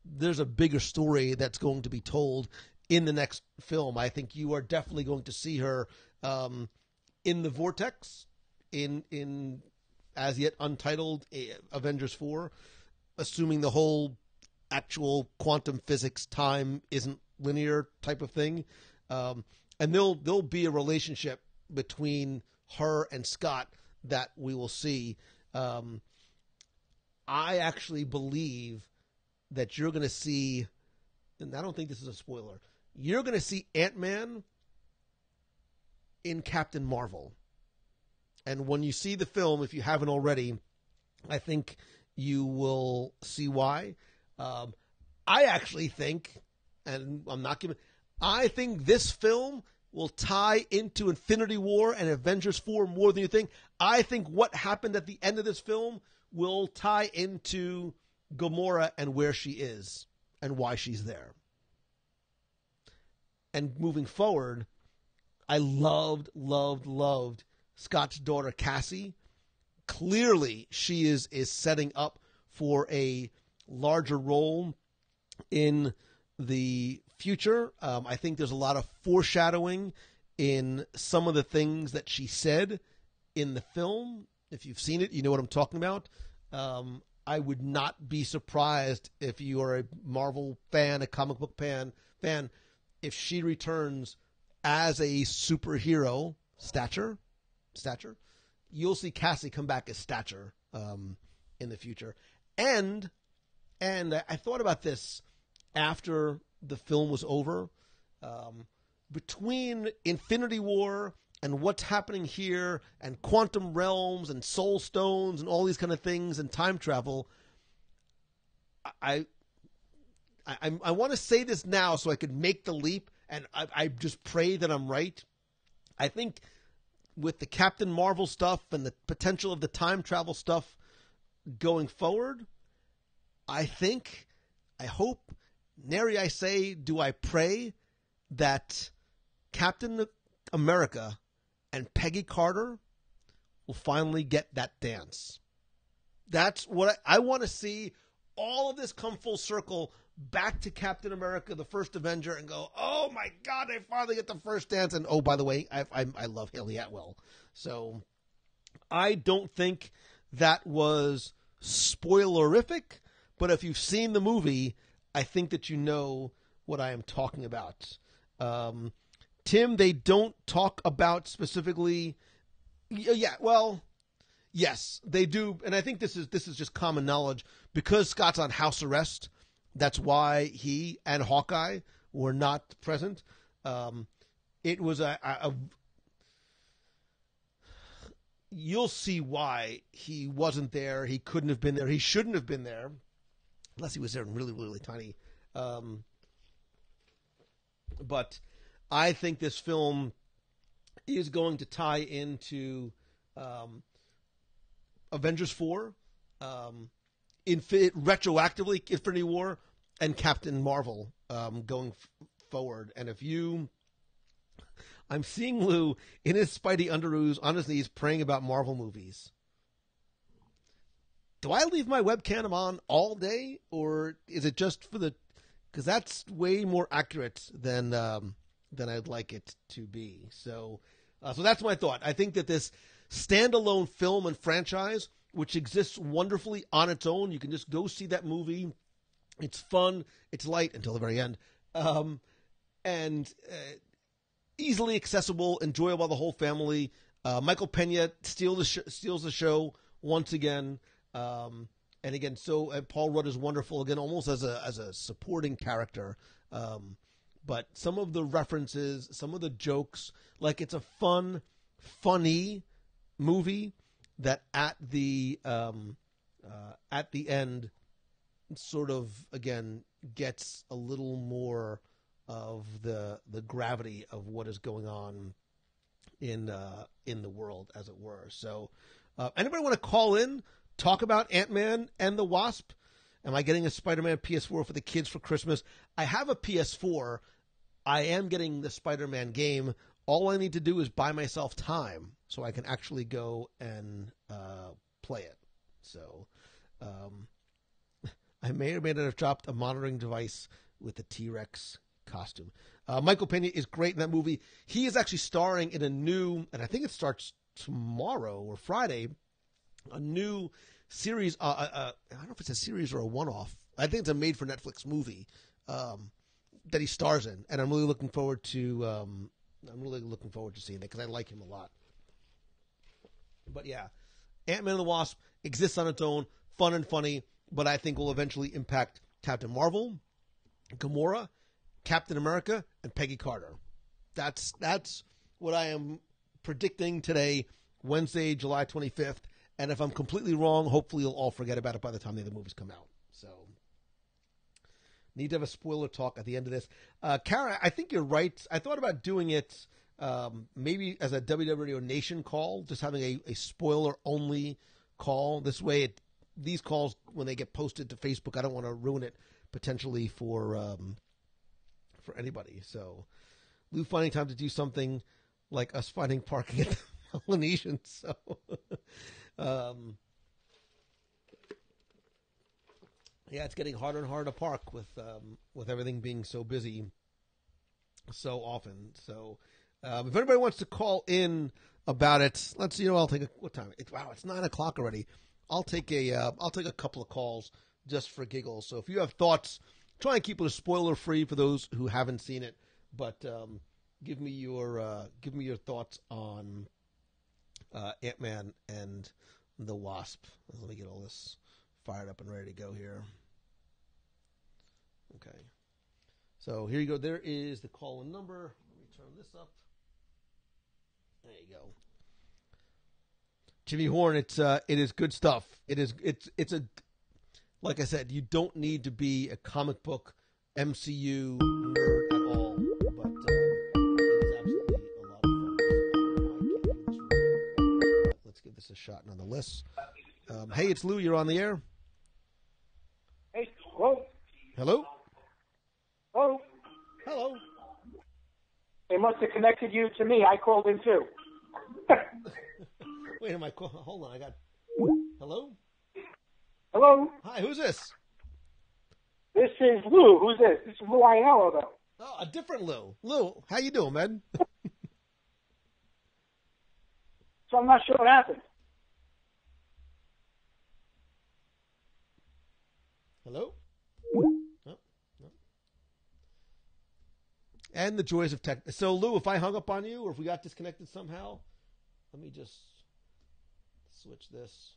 There's a bigger story that's going to be told in the next film. I think you are definitely going to see her in the Vortex, in as yet untitled Avengers 4, assuming the whole actual quantum physics time isn't linear type of thing. And there'll be a relationship between her and Scott that we will see. I actually believe that you're going to see, and I don't think this is a spoiler, you're going to see Ant Man in Captain Marvel. And when you see the film, if you haven't already, I think you will see why. I actually think, and I'm not giving, I think this film will tie into Infinity War and Avengers 4 more than you think. I think what happened at the end of this film will tie into Gamora and where she is and why she's there. And moving forward, I loved Scott's daughter Cassie. Clearly, she is setting up for a larger role in the future. I think there's a lot of foreshadowing in some of the things that she said in the film. If you've seen it, you know what I'm talking about. I would not be surprised if you are a Marvel fan, a comic book fan, if she returns as a superhero, Stature. You'll see Cassie come back as Stature in the future. And I thought about this after the film was over. Between Infinity War and what's happening here and quantum realms and soul stones and all these kind of things and time travel, I want to say this now so I could make the leap, and I just pray that I'm right. I think with the Captain Marvel stuff and the potential of the time travel stuff going forward, I hope, nary I say, do I pray that Captain America and Peggy Carter will finally get that dance. That's what I want to see. All of this come full circle back to Captain America, the first Avenger, and go, oh my God, they finally get the first dance. And oh, by the way, I love Haley Atwell. So I don't think that was spoilerific, but if you've seen the movie, I think that you know what I am talking about. Tim, they don't talk about specifically. Yeah, well, yes, they do, and I think this is just common knowledge because Scott's on house arrest. That's why he and Hawkeye were not present. It was you'll see why he wasn't there. He couldn't have been there. He shouldn't have been there, unless he was there and really, really tiny. But I think this film is going to tie into Avengers 4, retroactively Infinity War, and Captain Marvel going forward. And I'm seeing Lou in his Spidey underoos on his knees praying about Marvel movies. Do I leave my webcam on all day, or is it just for the? Because that's way more accurate than I'd like it to be. So that's my thought. I think that this standalone film and franchise, which exists wonderfully on its own, you can just go see that movie. It's fun. It's light until the very end, and easily accessible, enjoyable by the whole family. Michael Pena steals the show once again. And again, Paul Rudd is wonderful again, almost as a supporting character. But some of the references, some of the jokes, like it's a funny movie that at the end sort of again gets a little more of the gravity of what is going on in the world, as it were. So, anybody want to call in? Talk about Ant Man and the Wasp. Am I getting a Spider-Man PS4 for the kids for Christmas? I have a PS4. I am getting the Spider-Man game. All I need to do is buy myself time so I can actually go and play it. So I may or may not have dropped a monitoring device with the T-Rex costume. Michael Pena is great in that movie. He is actually starring in a new, and I think it starts tomorrow or Friday, a new series. I don't know if it's a series or a one-off. I think it's a made-for-Netflix movie that he stars in, and I'm really looking forward to. Seeing it because I like him a lot. But yeah, Ant Man and the Wasp exists on its own, fun and funny, but I think will eventually impact Captain Marvel, Gamora, Captain America, and Peggy Carter. That's what I am predicting today, Wednesday, July 25th. And if I'm completely wrong, hopefully you'll all forget about it by the time the other movies come out. So, need to have a spoiler talk at the end of this. Kara, I think you're right. I thought about doing it maybe as a WDW Nation call, just having a spoiler-only call. This way, these calls, when they get posted to Facebook, I don't want to ruin it potentially for anybody. So, Lou finding time to do something like us finding parking at the Polynesian. So, yeah, it's getting harder and harder to park with everything being so busy so often. So, if anybody wants to call in about it, let's I'll take what time? It's 9:00 already. I'll take a couple of calls just for giggles. So if you have thoughts, try and keep it spoiler free for those who haven't seen it. But give me your thoughts on Ant-Man and the Wasp. Let me get all this fired up and ready to go here. Okay. So here you go. There is the call-in number. Let me turn this up. There you go. Jimmy Horn, it is good stuff. It's a, like I said, you don't need to be a comic book MCU nerd at all, but it is absolutely a lot of fun. Let's give this a shot nonetheless. Hey, it's Lou. You're on the air. Hey, hello. Hello. Hello. Hello. They must have connected you to me. I called in too. Wait, hold on. I got. Hello. Hello. Hi. Who's this? This is Lou. Who's this? This is Lou Aiello, though. Oh, a different Lou. Lou, how you doing, man? So I'm not sure what happened. Hello? No, no. And the joys of tech. So, Lou, if I hung up on you or if we got disconnected somehow, let me just switch this.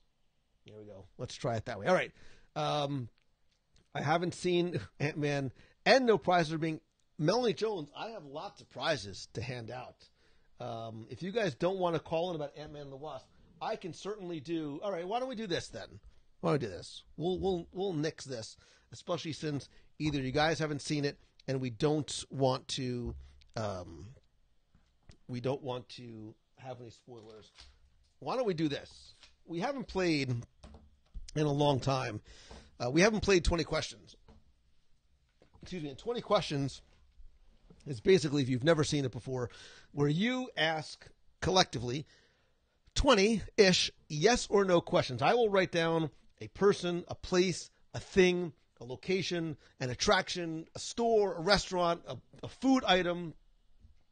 There we go. Let's try it that way. All right. I haven't seen Ant-Man, and no prizes are being... Melanie Jones, I have lots of prizes to hand out. If you guys don't want to call in about Ant-Man and the Wasp, I can certainly do. All right, why don't we do this then? Why don't we do this? We'll nix this, especially since either you guys haven't seen it and we don't want to have any spoilers. Why don't we do this? We haven't played in a long time. We haven't played 20 questions. Excuse me. And 20 questions is basically, if you've never seen it before, where you ask collectively 20-ish yes or no questions. I will write down a person, a place, a thing, a location, an attraction, a store, a restaurant, a food item,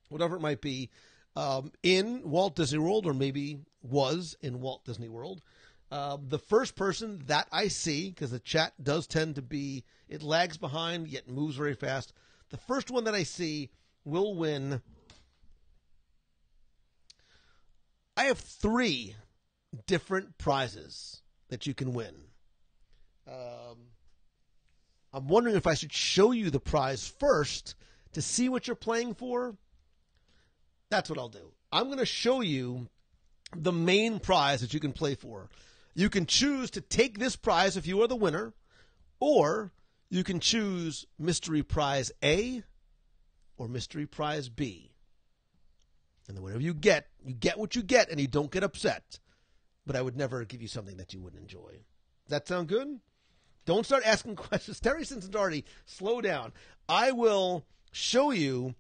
whatever it might be, in Walt Disney World, or maybe was in Walt Disney World. The first person that I see, because the chat does tend to be, it lags behind, yet moves very fast. The first one that I see will win. I have 3 different prizes that you can win. I'm wondering if I should show you the prize first to see what you're playing for. That's what I'll do. I'm going to show you the main prize that you can play for. You can choose to take this prize if you are the winner, or you can choose Mystery Prize A or Mystery Prize B. And then whatever you get what you get, and you don't get upset. But I would never give you something that you wouldn't enjoy. Does that sound good? Don't start asking questions. Terry Simpson's already, slow down. I will show you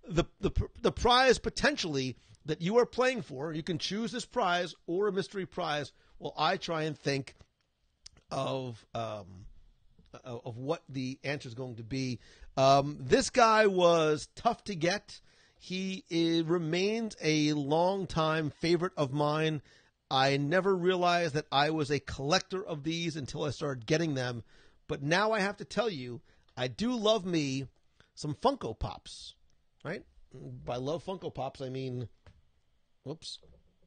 the prize potentially that you are playing for. You can choose this prize or a mystery prize while I try and think of what the answer is going to be. This guy was tough to get. He remains a long-time favorite of mine. I never realized that I was a collector of these until I started getting them. But now I have to tell you, I do love me some Funko Pops, right? By love Funko Pops, I mean,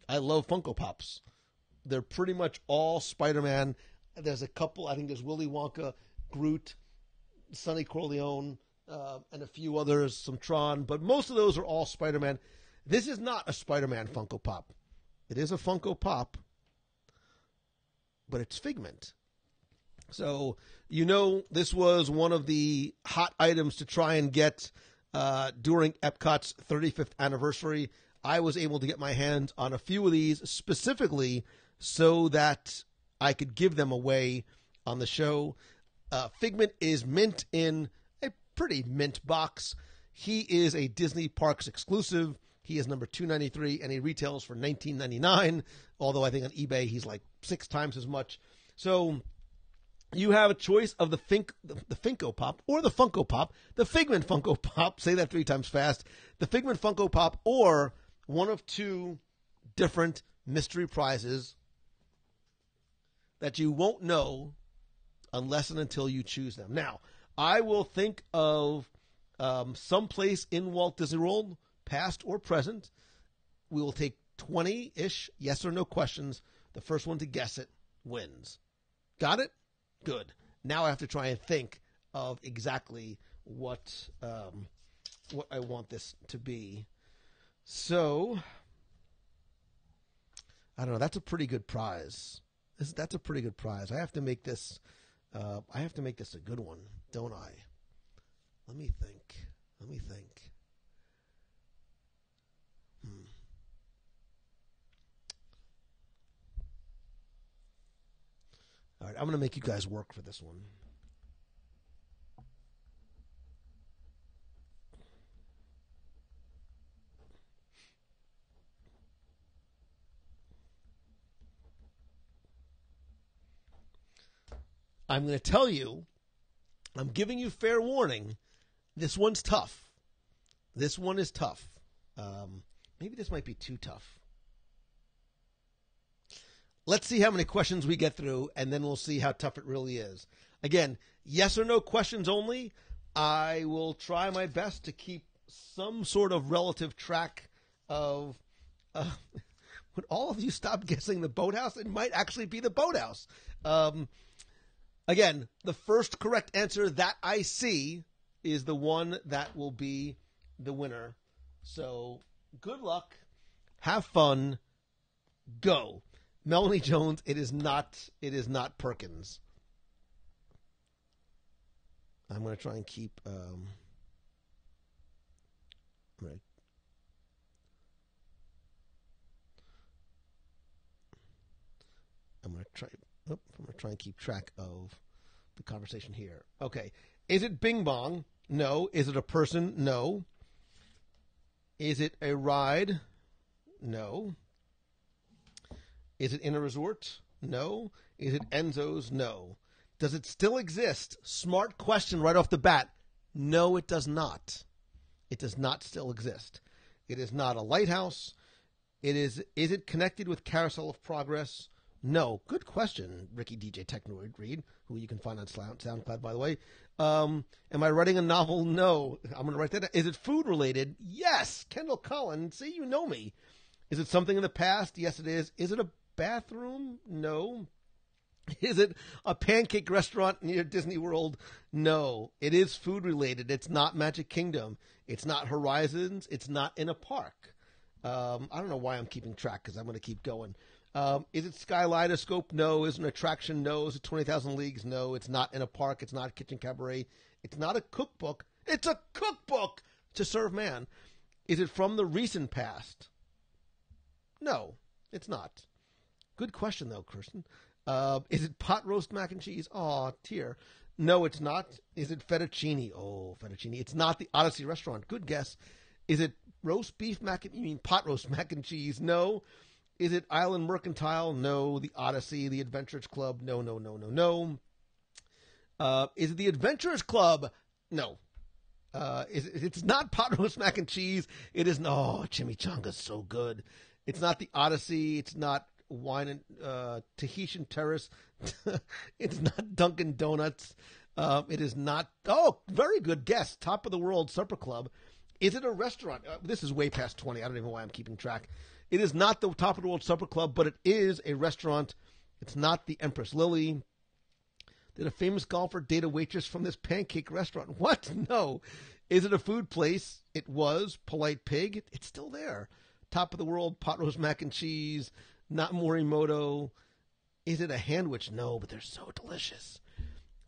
I love Funko Pops. They're pretty much all Spider-Man. There's a couple, I think there's Willy Wonka, Groot, Sonny Corleone, and a few others, some Tron, but most of those are all Spider-Man. This is not a Spider-Man Funko Pop. It is a Funko Pop, but it's Figment. So, this was one of the hot items to try and get during Epcot's 35th anniversary. I was able to get my hands on a few of these specifically so that I could give them away on the show. Figment is mint in a pretty mint box. He is a Disney Parks exclusive. He is number 293, and he retails for $19.99, although I think on eBay he's like 6 times as much. So you have a choice of the Funko Pop or the Funko Pop, the Figment Funko Pop, say that 3 times fast, the Figment Funko Pop, or one of 2 different mystery prizes that you won't know unless and until you choose them. Now, I will think of some place in Walt Disney World, past or present. We will take 20-ish yes or no questions. The first one to guess it wins. Got it? Good. Now I have to try and think of exactly what I want this to be. So, I don't know. That's a pretty good prize. That's a pretty good prize. I have to make this. I have to make this a good one, don't I? Let me think. All right, I'm going to make you guys work for this one. I'm going to tell you, I'm giving you fair warning, this one's tough. This one is tough. Maybe this might be too tough. Let's see how many questions we get through, and then we'll see how tough it really is. Again, yes or no questions only. I will try my best to keep some sort of relative track of... would all of you stop guessing the boathouse? It might actually be the boathouse. Again, the first correct answer that I see is the one that will be the winner. So, good luck. Have fun. Go. Melanie Jones, it is not Perkins. I'm going to try and keep I'm going to try and keep track of the conversation here. Okay. Is it Bing Bong? No. Is it a person? No. Is it a ride? No. Is it in a resort? No. Is it Enzo's? No. Does it still exist? Smart question right off the bat. No, it does not. It does not still exist. It is not a lighthouse. Is it connected with Carousel of Progress? No. Good question, Ricky DJ Technoid Reed, who you can find on SoundCloud, by the way. Am I writing a novel? No. I'm going to write that down. Is it food related? Yes. Kendall Collins, see, you know me. Is it something in the past? Yes, it is. Is it a bathroom? No. Is it a pancake restaurant near Disney World? No. It is food related. It's not Magic Kingdom. It's not Horizons. It's not in a park. I don't know why I'm keeping track because I'm going to keep going. Is it Skyleidoscope? No. Is it an attraction? No. Is it 20,000 Leagues? No. It's not in a park. It's not Kitchen Cabaret. It's not a cookbook. It's a cookbook to serve man. Is it from the recent past? No, it's not. Good question, though, Kirsten. Is it pot roast mac and cheese? Aw, tear. No, it's not. Is it fettuccine? Oh, fettuccine. It's not the Odyssey restaurant. Good guess. Is it roast beef mac and, you mean pot roast mac and cheese? No. Is it Island Mercantile? No. The Odyssey, the Adventurers Club? No, no, no, no, no. Is it the Adventurers Club? No. It's not pot roast mac and cheese. It is, no, chimichanga's so good. It's not the Odyssey. It's not wine and Tahitian Terrace. It's not Dunkin' Donuts. It is not. Oh, very good guess. Top of the World Supper Club. Is it a restaurant? This is way past 20. I don't even know why I'm keeping track. It is not the Top of the World Supper Club, but it is a restaurant. It's not the Empress Lily. Did a famous golfer date a waitress from this pancake restaurant? What? No. Is it a food place? It was. Polite Pig. It's still there. Top of the World pot roast mac and cheese. Not Morimoto. Is it a handwich? No, but they're so delicious.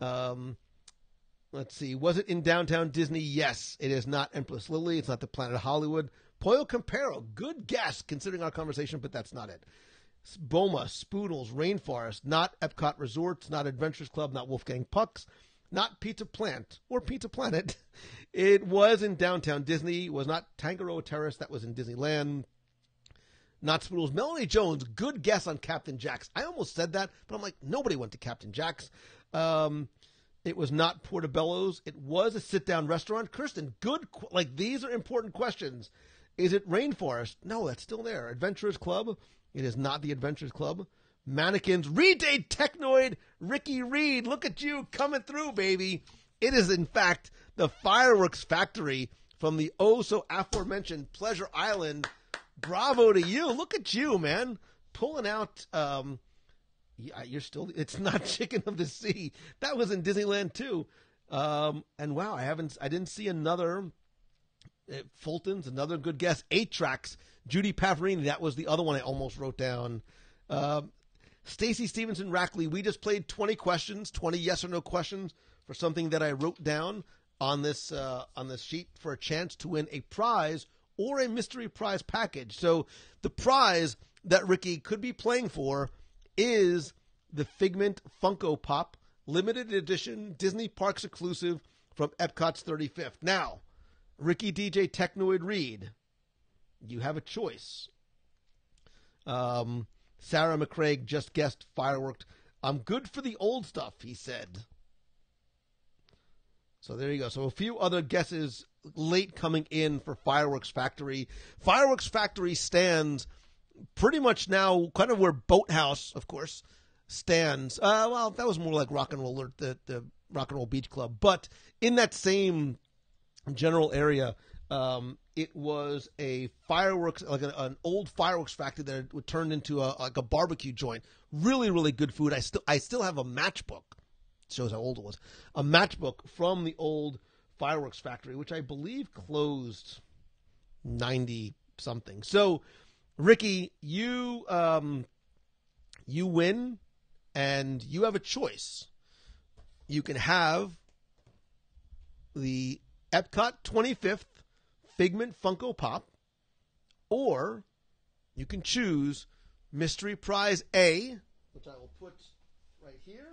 Let's see. Was it in downtown Disney? Yes. It is not Empress Lily. It's not the Planet Hollywood. Pollo Campero. Good guess considering our conversation, but that's not it. Boma, Spoodles, Rainforest. Not Epcot Resorts. Not Adventures Club. Not Wolfgang Pucks. Not Pizza Plant or Pizza Planet. It was in downtown Disney. It was not Tangaroa Terrace. That was in Disneyland. Not Spoodles. Melanie Jones, good guess on Captain Jack's. I almost said that, but I'm like, nobody went to Captain Jack's. It was not Portobello's. It was a sit-down restaurant. Kirsten, good. These are important questions. Is it Rainforest? No, that's still there. Adventurers Club? It is not the Adventurers Club. Mannequins. Redate Technoid. Ricky Reed. Look at you coming through, baby. It is, in fact, the fireworks factory from the oh-so-aforementioned Pleasure Island. Bravo to you. Look at you, man. Pulling out, you're still, it's not Chicken of the Sea. That was in Disneyland too. And wow, I didn't see another, Fulton's, another good guess. 8 Tracks, Judy Pavarini. That was the other one I almost wrote down. Stacy Stevenson Rackley. We just played 20 questions, 20 yes or no questions for something that I wrote down on this sheet for a chance to win a prize or a mystery prize package. So the prize that Ricky could be playing for is the Figment Funko Pop limited edition Disney Parks exclusive from Epcot's 35th. Now, Ricky DJ Technoid Reed, you have a choice. Sarah McCraig just guessed fireworks. I'm good for the old stuff, he said. So there you go. So a few other guesses late coming in for Fireworks Factory. Fireworks Factory stands pretty much now kind of where Boathouse, of course, stands. Well, that was more like Rock and Roll, or the Rock and Roll Beach Club. But in that same general area, it was a fireworks, like an old fireworks factory that would turn into a barbecue joint. Really, really good food. I still have a matchbook. Shows how old it was. A matchbook from the old fireworks factory, which I believe closed 90 something. So, Ricky, you You win, and you have a choice. You can have the Epcot 25th Figment Funko Pop, or you can choose Mystery Prize A, which I will put right here,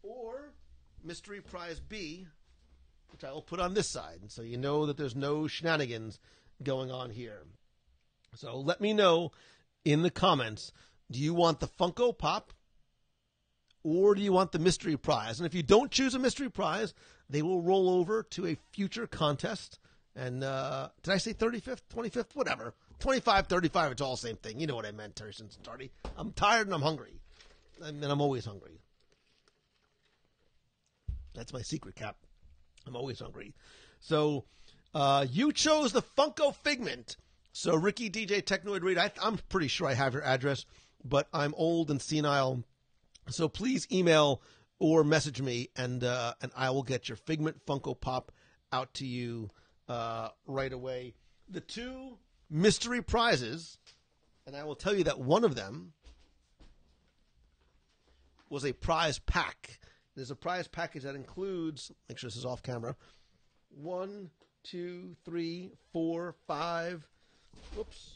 or Mystery Prize B, which I will put on this side, so you know that there's no shenanigans going on here. So let me know in the comments, do you want the Funko Pop or do you want the mystery prize? And if you don't choose a mystery prize, they will roll over to a future contest. And did I say 35th, 25th, whatever? 25, 35, it's all the same thing. You know what I meant, Terry Cincinnati. I'm tired and I'm hungry. And I'm always hungry. That's my secret, Cap. I'm always hungry. So you chose the Funko Figment. So Ricky DJ Technoid Reed, I'm pretty sure I have your address, but I'm old and senile. So please email or message me, and I will get your Figment Funko Pop out to you right away. The two mystery prizes, and I will tell you that one of them was a prize pack. There's a prize package that includes, make sure this is off camera, 1, 2, 3, 4, 5. Whoops.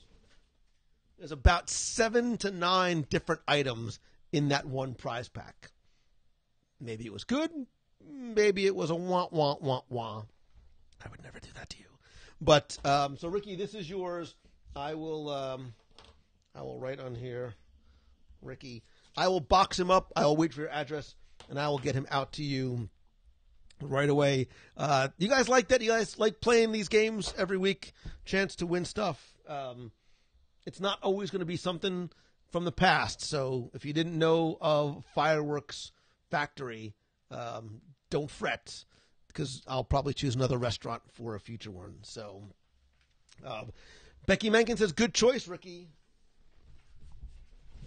There's about 7 to 9 different items in that one prize pack. Maybe it was good. Maybe it was a wah, wah, wah, wah. I would never do that to you. But, so Ricky, this is yours. I will write on here, Ricky. I will box him up. I will wait for your address, and I will get him out to you right away. You guys like that? You guys like playing these games every week? Chance to win stuff. It's not always going to be something from the past. So if you didn't know of Fireworks Factory, don't fret, because I'll probably choose another restaurant for a future one. So Becky Menken says, good choice, Ricky.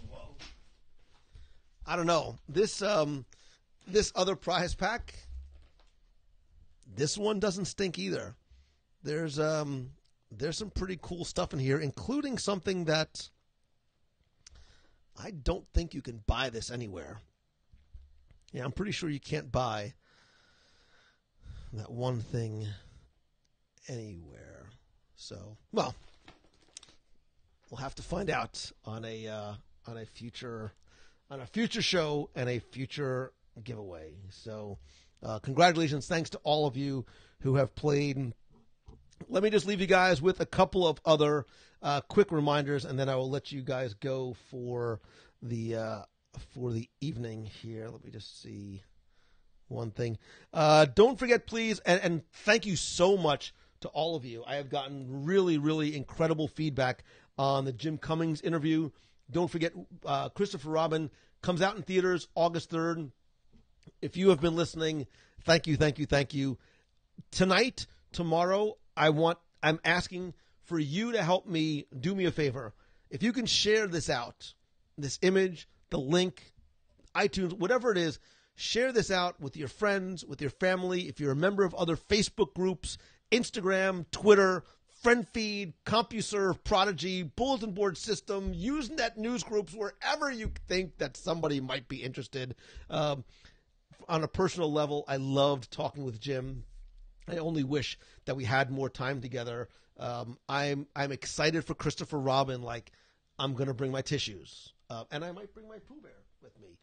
Whoa. I don't know. This other prize pack, this one doesn't stink either. There's some pretty cool stuff in here, including something that I don't think you can buy this anywhere. Yeah, I'm pretty sure you can't buy that one thing anywhere. So, well, we'll have to find out on a future show and a future giveaway. So, congratulations. Thanks to all of you who have played. Let me just leave you guys with a couple of other quick reminders, and then I will let you guys go for the evening here. Let me just see one thing. Don't forget, please, and thank you so much to all of you. I have gotten really, really incredible feedback on the Jim Cummings interview. Don't forget, Christopher Robin comes out in theaters August 3rd. If you have been listening, thank you, thank you, thank you. Tonight, tomorrow, I'm asking for you to help me, do me a favor. If you can share this out, this image, the link, iTunes, whatever it is, share this out with your friends, with your family. If you're a member of other Facebook groups, Instagram, Twitter, Friend Feed, CompuServe, Prodigy, Bulletin Board System, Usenet news groups, wherever you think that somebody might be interested. On a personal level, I loved talking with Jim. I only wish that we had more time together. I'm excited for Christopher Robin. Like, I'm going to bring my tissues. And I might bring my Pooh Bear with me.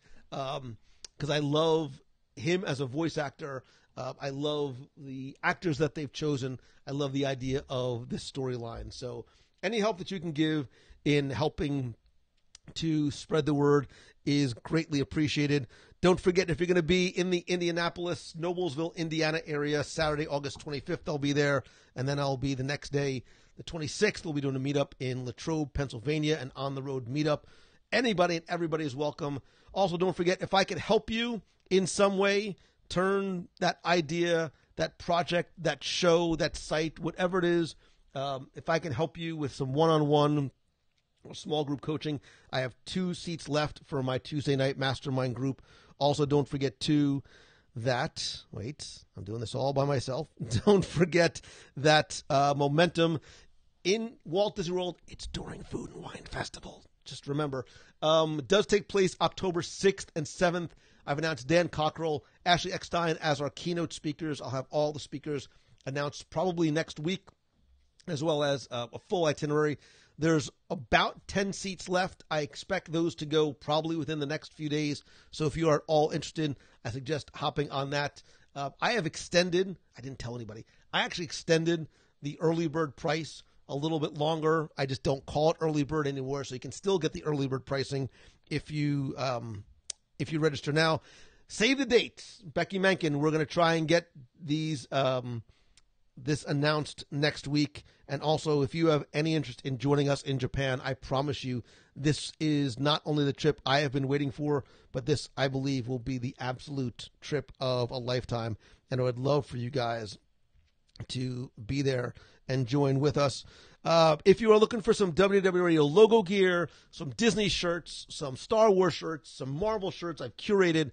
Because I love him as a voice actor. I love the actors that they've chosen. I love the idea of this storyline. So any help that you can give in helping to spread the word is greatly appreciated. Don't forget, if you're going to be in the Indianapolis, Noblesville, Indiana area, Saturday, August 25th, I'll be there. And then I'll be the next day, the 26th, we'll be doing a meetup in Latrobe, Pennsylvania, an on-the-road meetup. Anybody and everybody is welcome. Also, don't forget, if I could help you in some way, turn that idea, that project, that show, that site, whatever it is, if I can help you with some one-on-one or small group coaching, I have 2 seats left for my Tuesday night mastermind group. Also, don't forget, too, that, wait, I'm doing this all by myself. Don't forget that Momentum in Walt Disney World, it's during Food and Wine Festival. just remember. It does take place October 6th and 7th. I've announced Dan Cockrell, Ashley Eckstein as our keynote speakers. I'll have all the speakers announced probably next week, as well as a full itinerary. There's about 10 seats left. I expect those to go probably within the next few days. So if you are at all interested, I suggest hopping on that. I have extended, I didn't tell anybody, I actually extended the early bird price a little bit longer. I just don't call it early bird anymore, so you can still get the early bird pricing if you register now. Save the dates. Becky Menken, we're going to try and get these this announced next week. And also, if you have any interest in joining us in Japan, I promise you this is not only the trip I have been waiting for, but this, I believe, will be the absolute trip of a lifetime. And I would love for you guys to be there and join with us. If you are looking for some WDW Radio logo gear, some Disney shirts, some Star Wars shirts, some Marvel shirts, I've curated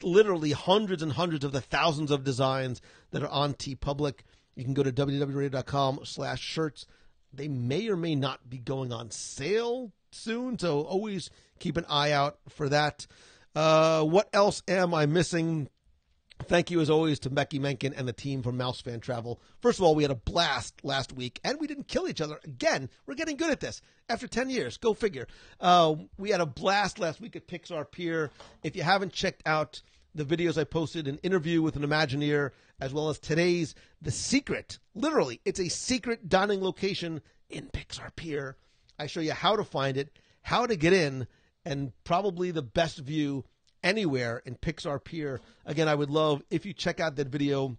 literally hundreds and hundreds of the thousands of designs that are on TeePublic. You can go to www.radio.com/shirts. They may or may not be going on sale soon, so always keep an eye out for that. What else am I missing? Thank you, as always, to Becky Menken and the team from Mouse Fan Travel. First of all, we had a blast last week, and we didn't kill each other. Again, we're getting good at this. After 10 years, go figure. We had a blast last week at Pixar Pier. If you haven't checked out the videos I posted, an interview with an Imagineer, as well as today's The Secret. Literally, it's a secret dining location in Pixar Pier. I show you how to find it, how to get in, and probably the best view anywhere in Pixar Pier. Again, I would love if you check out that video.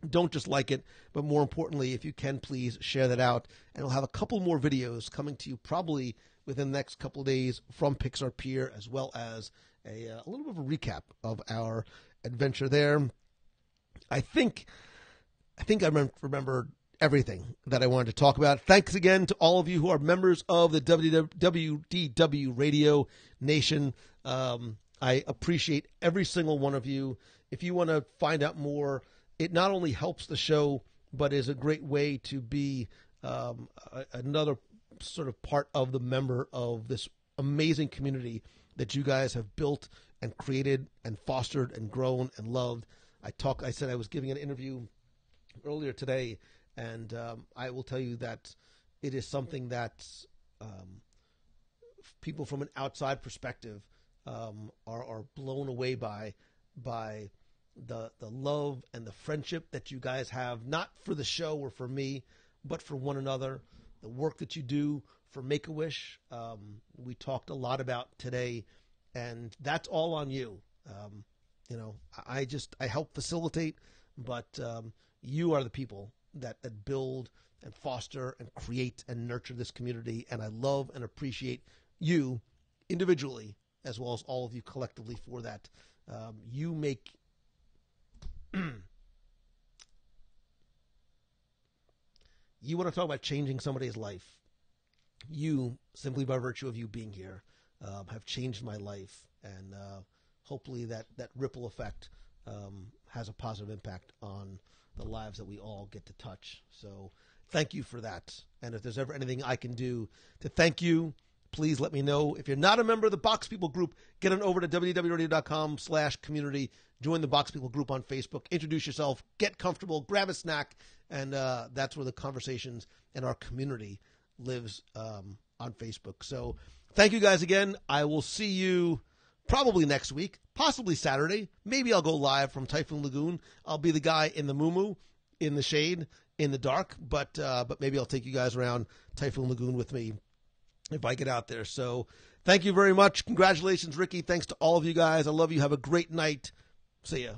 Don't just like it, but more importantly, if you can, please share that out. And we'll have a couple more videos coming to you probably within the next couple of days from Pixar Pier, as well as a little bit of a recap of our adventure there. I think I remembered everything that I wanted to talk about. Thanks again to all of you who are members of the WDW Radio Nation. I appreciate every single one of you. If you want to find out more, it not only helps the show, but is a great way to be another sort of part of the member of this amazing community that you guys have built and created and fostered and grown and loved. I said I was giving an interview earlier today, and I will tell you that it is something that people from an outside perspective are blown away by the love and the friendship that you guys have, not for the show or for me, but for one another, the work that you do for Make-A-Wish. We talked a lot about today, and that's all on you. I help facilitate, but you are the people that build and foster and create and nurture this community, and I love and appreciate you individually as well as all of you collectively for that. You make you want to talk about changing somebody's life. You, simply by virtue of you being here, have changed my life, and hopefully that ripple effect has a positive impact on the lives that we all get to touch. So thank you for that. And if there's ever anything I can do to thank you, please let me know. If you're not a member of the Box People group, get on over to www.radio.com/community. Join the Box People group on Facebook. Introduce yourself. Get comfortable. Grab a snack. And that's where the conversations and our community lives on Facebook. So thank you guys again. I will see you probably next week, possibly Saturday. Maybe I'll go live from Typhoon Lagoon. I'll be the guy in the muumuu, in the shade, in the dark. But maybe I'll take you guys around Typhoon Lagoon with me if I get out there. So thank you very much. Congratulations, Ricky. Thanks to all of you guys. I love you. Have a great night. See ya.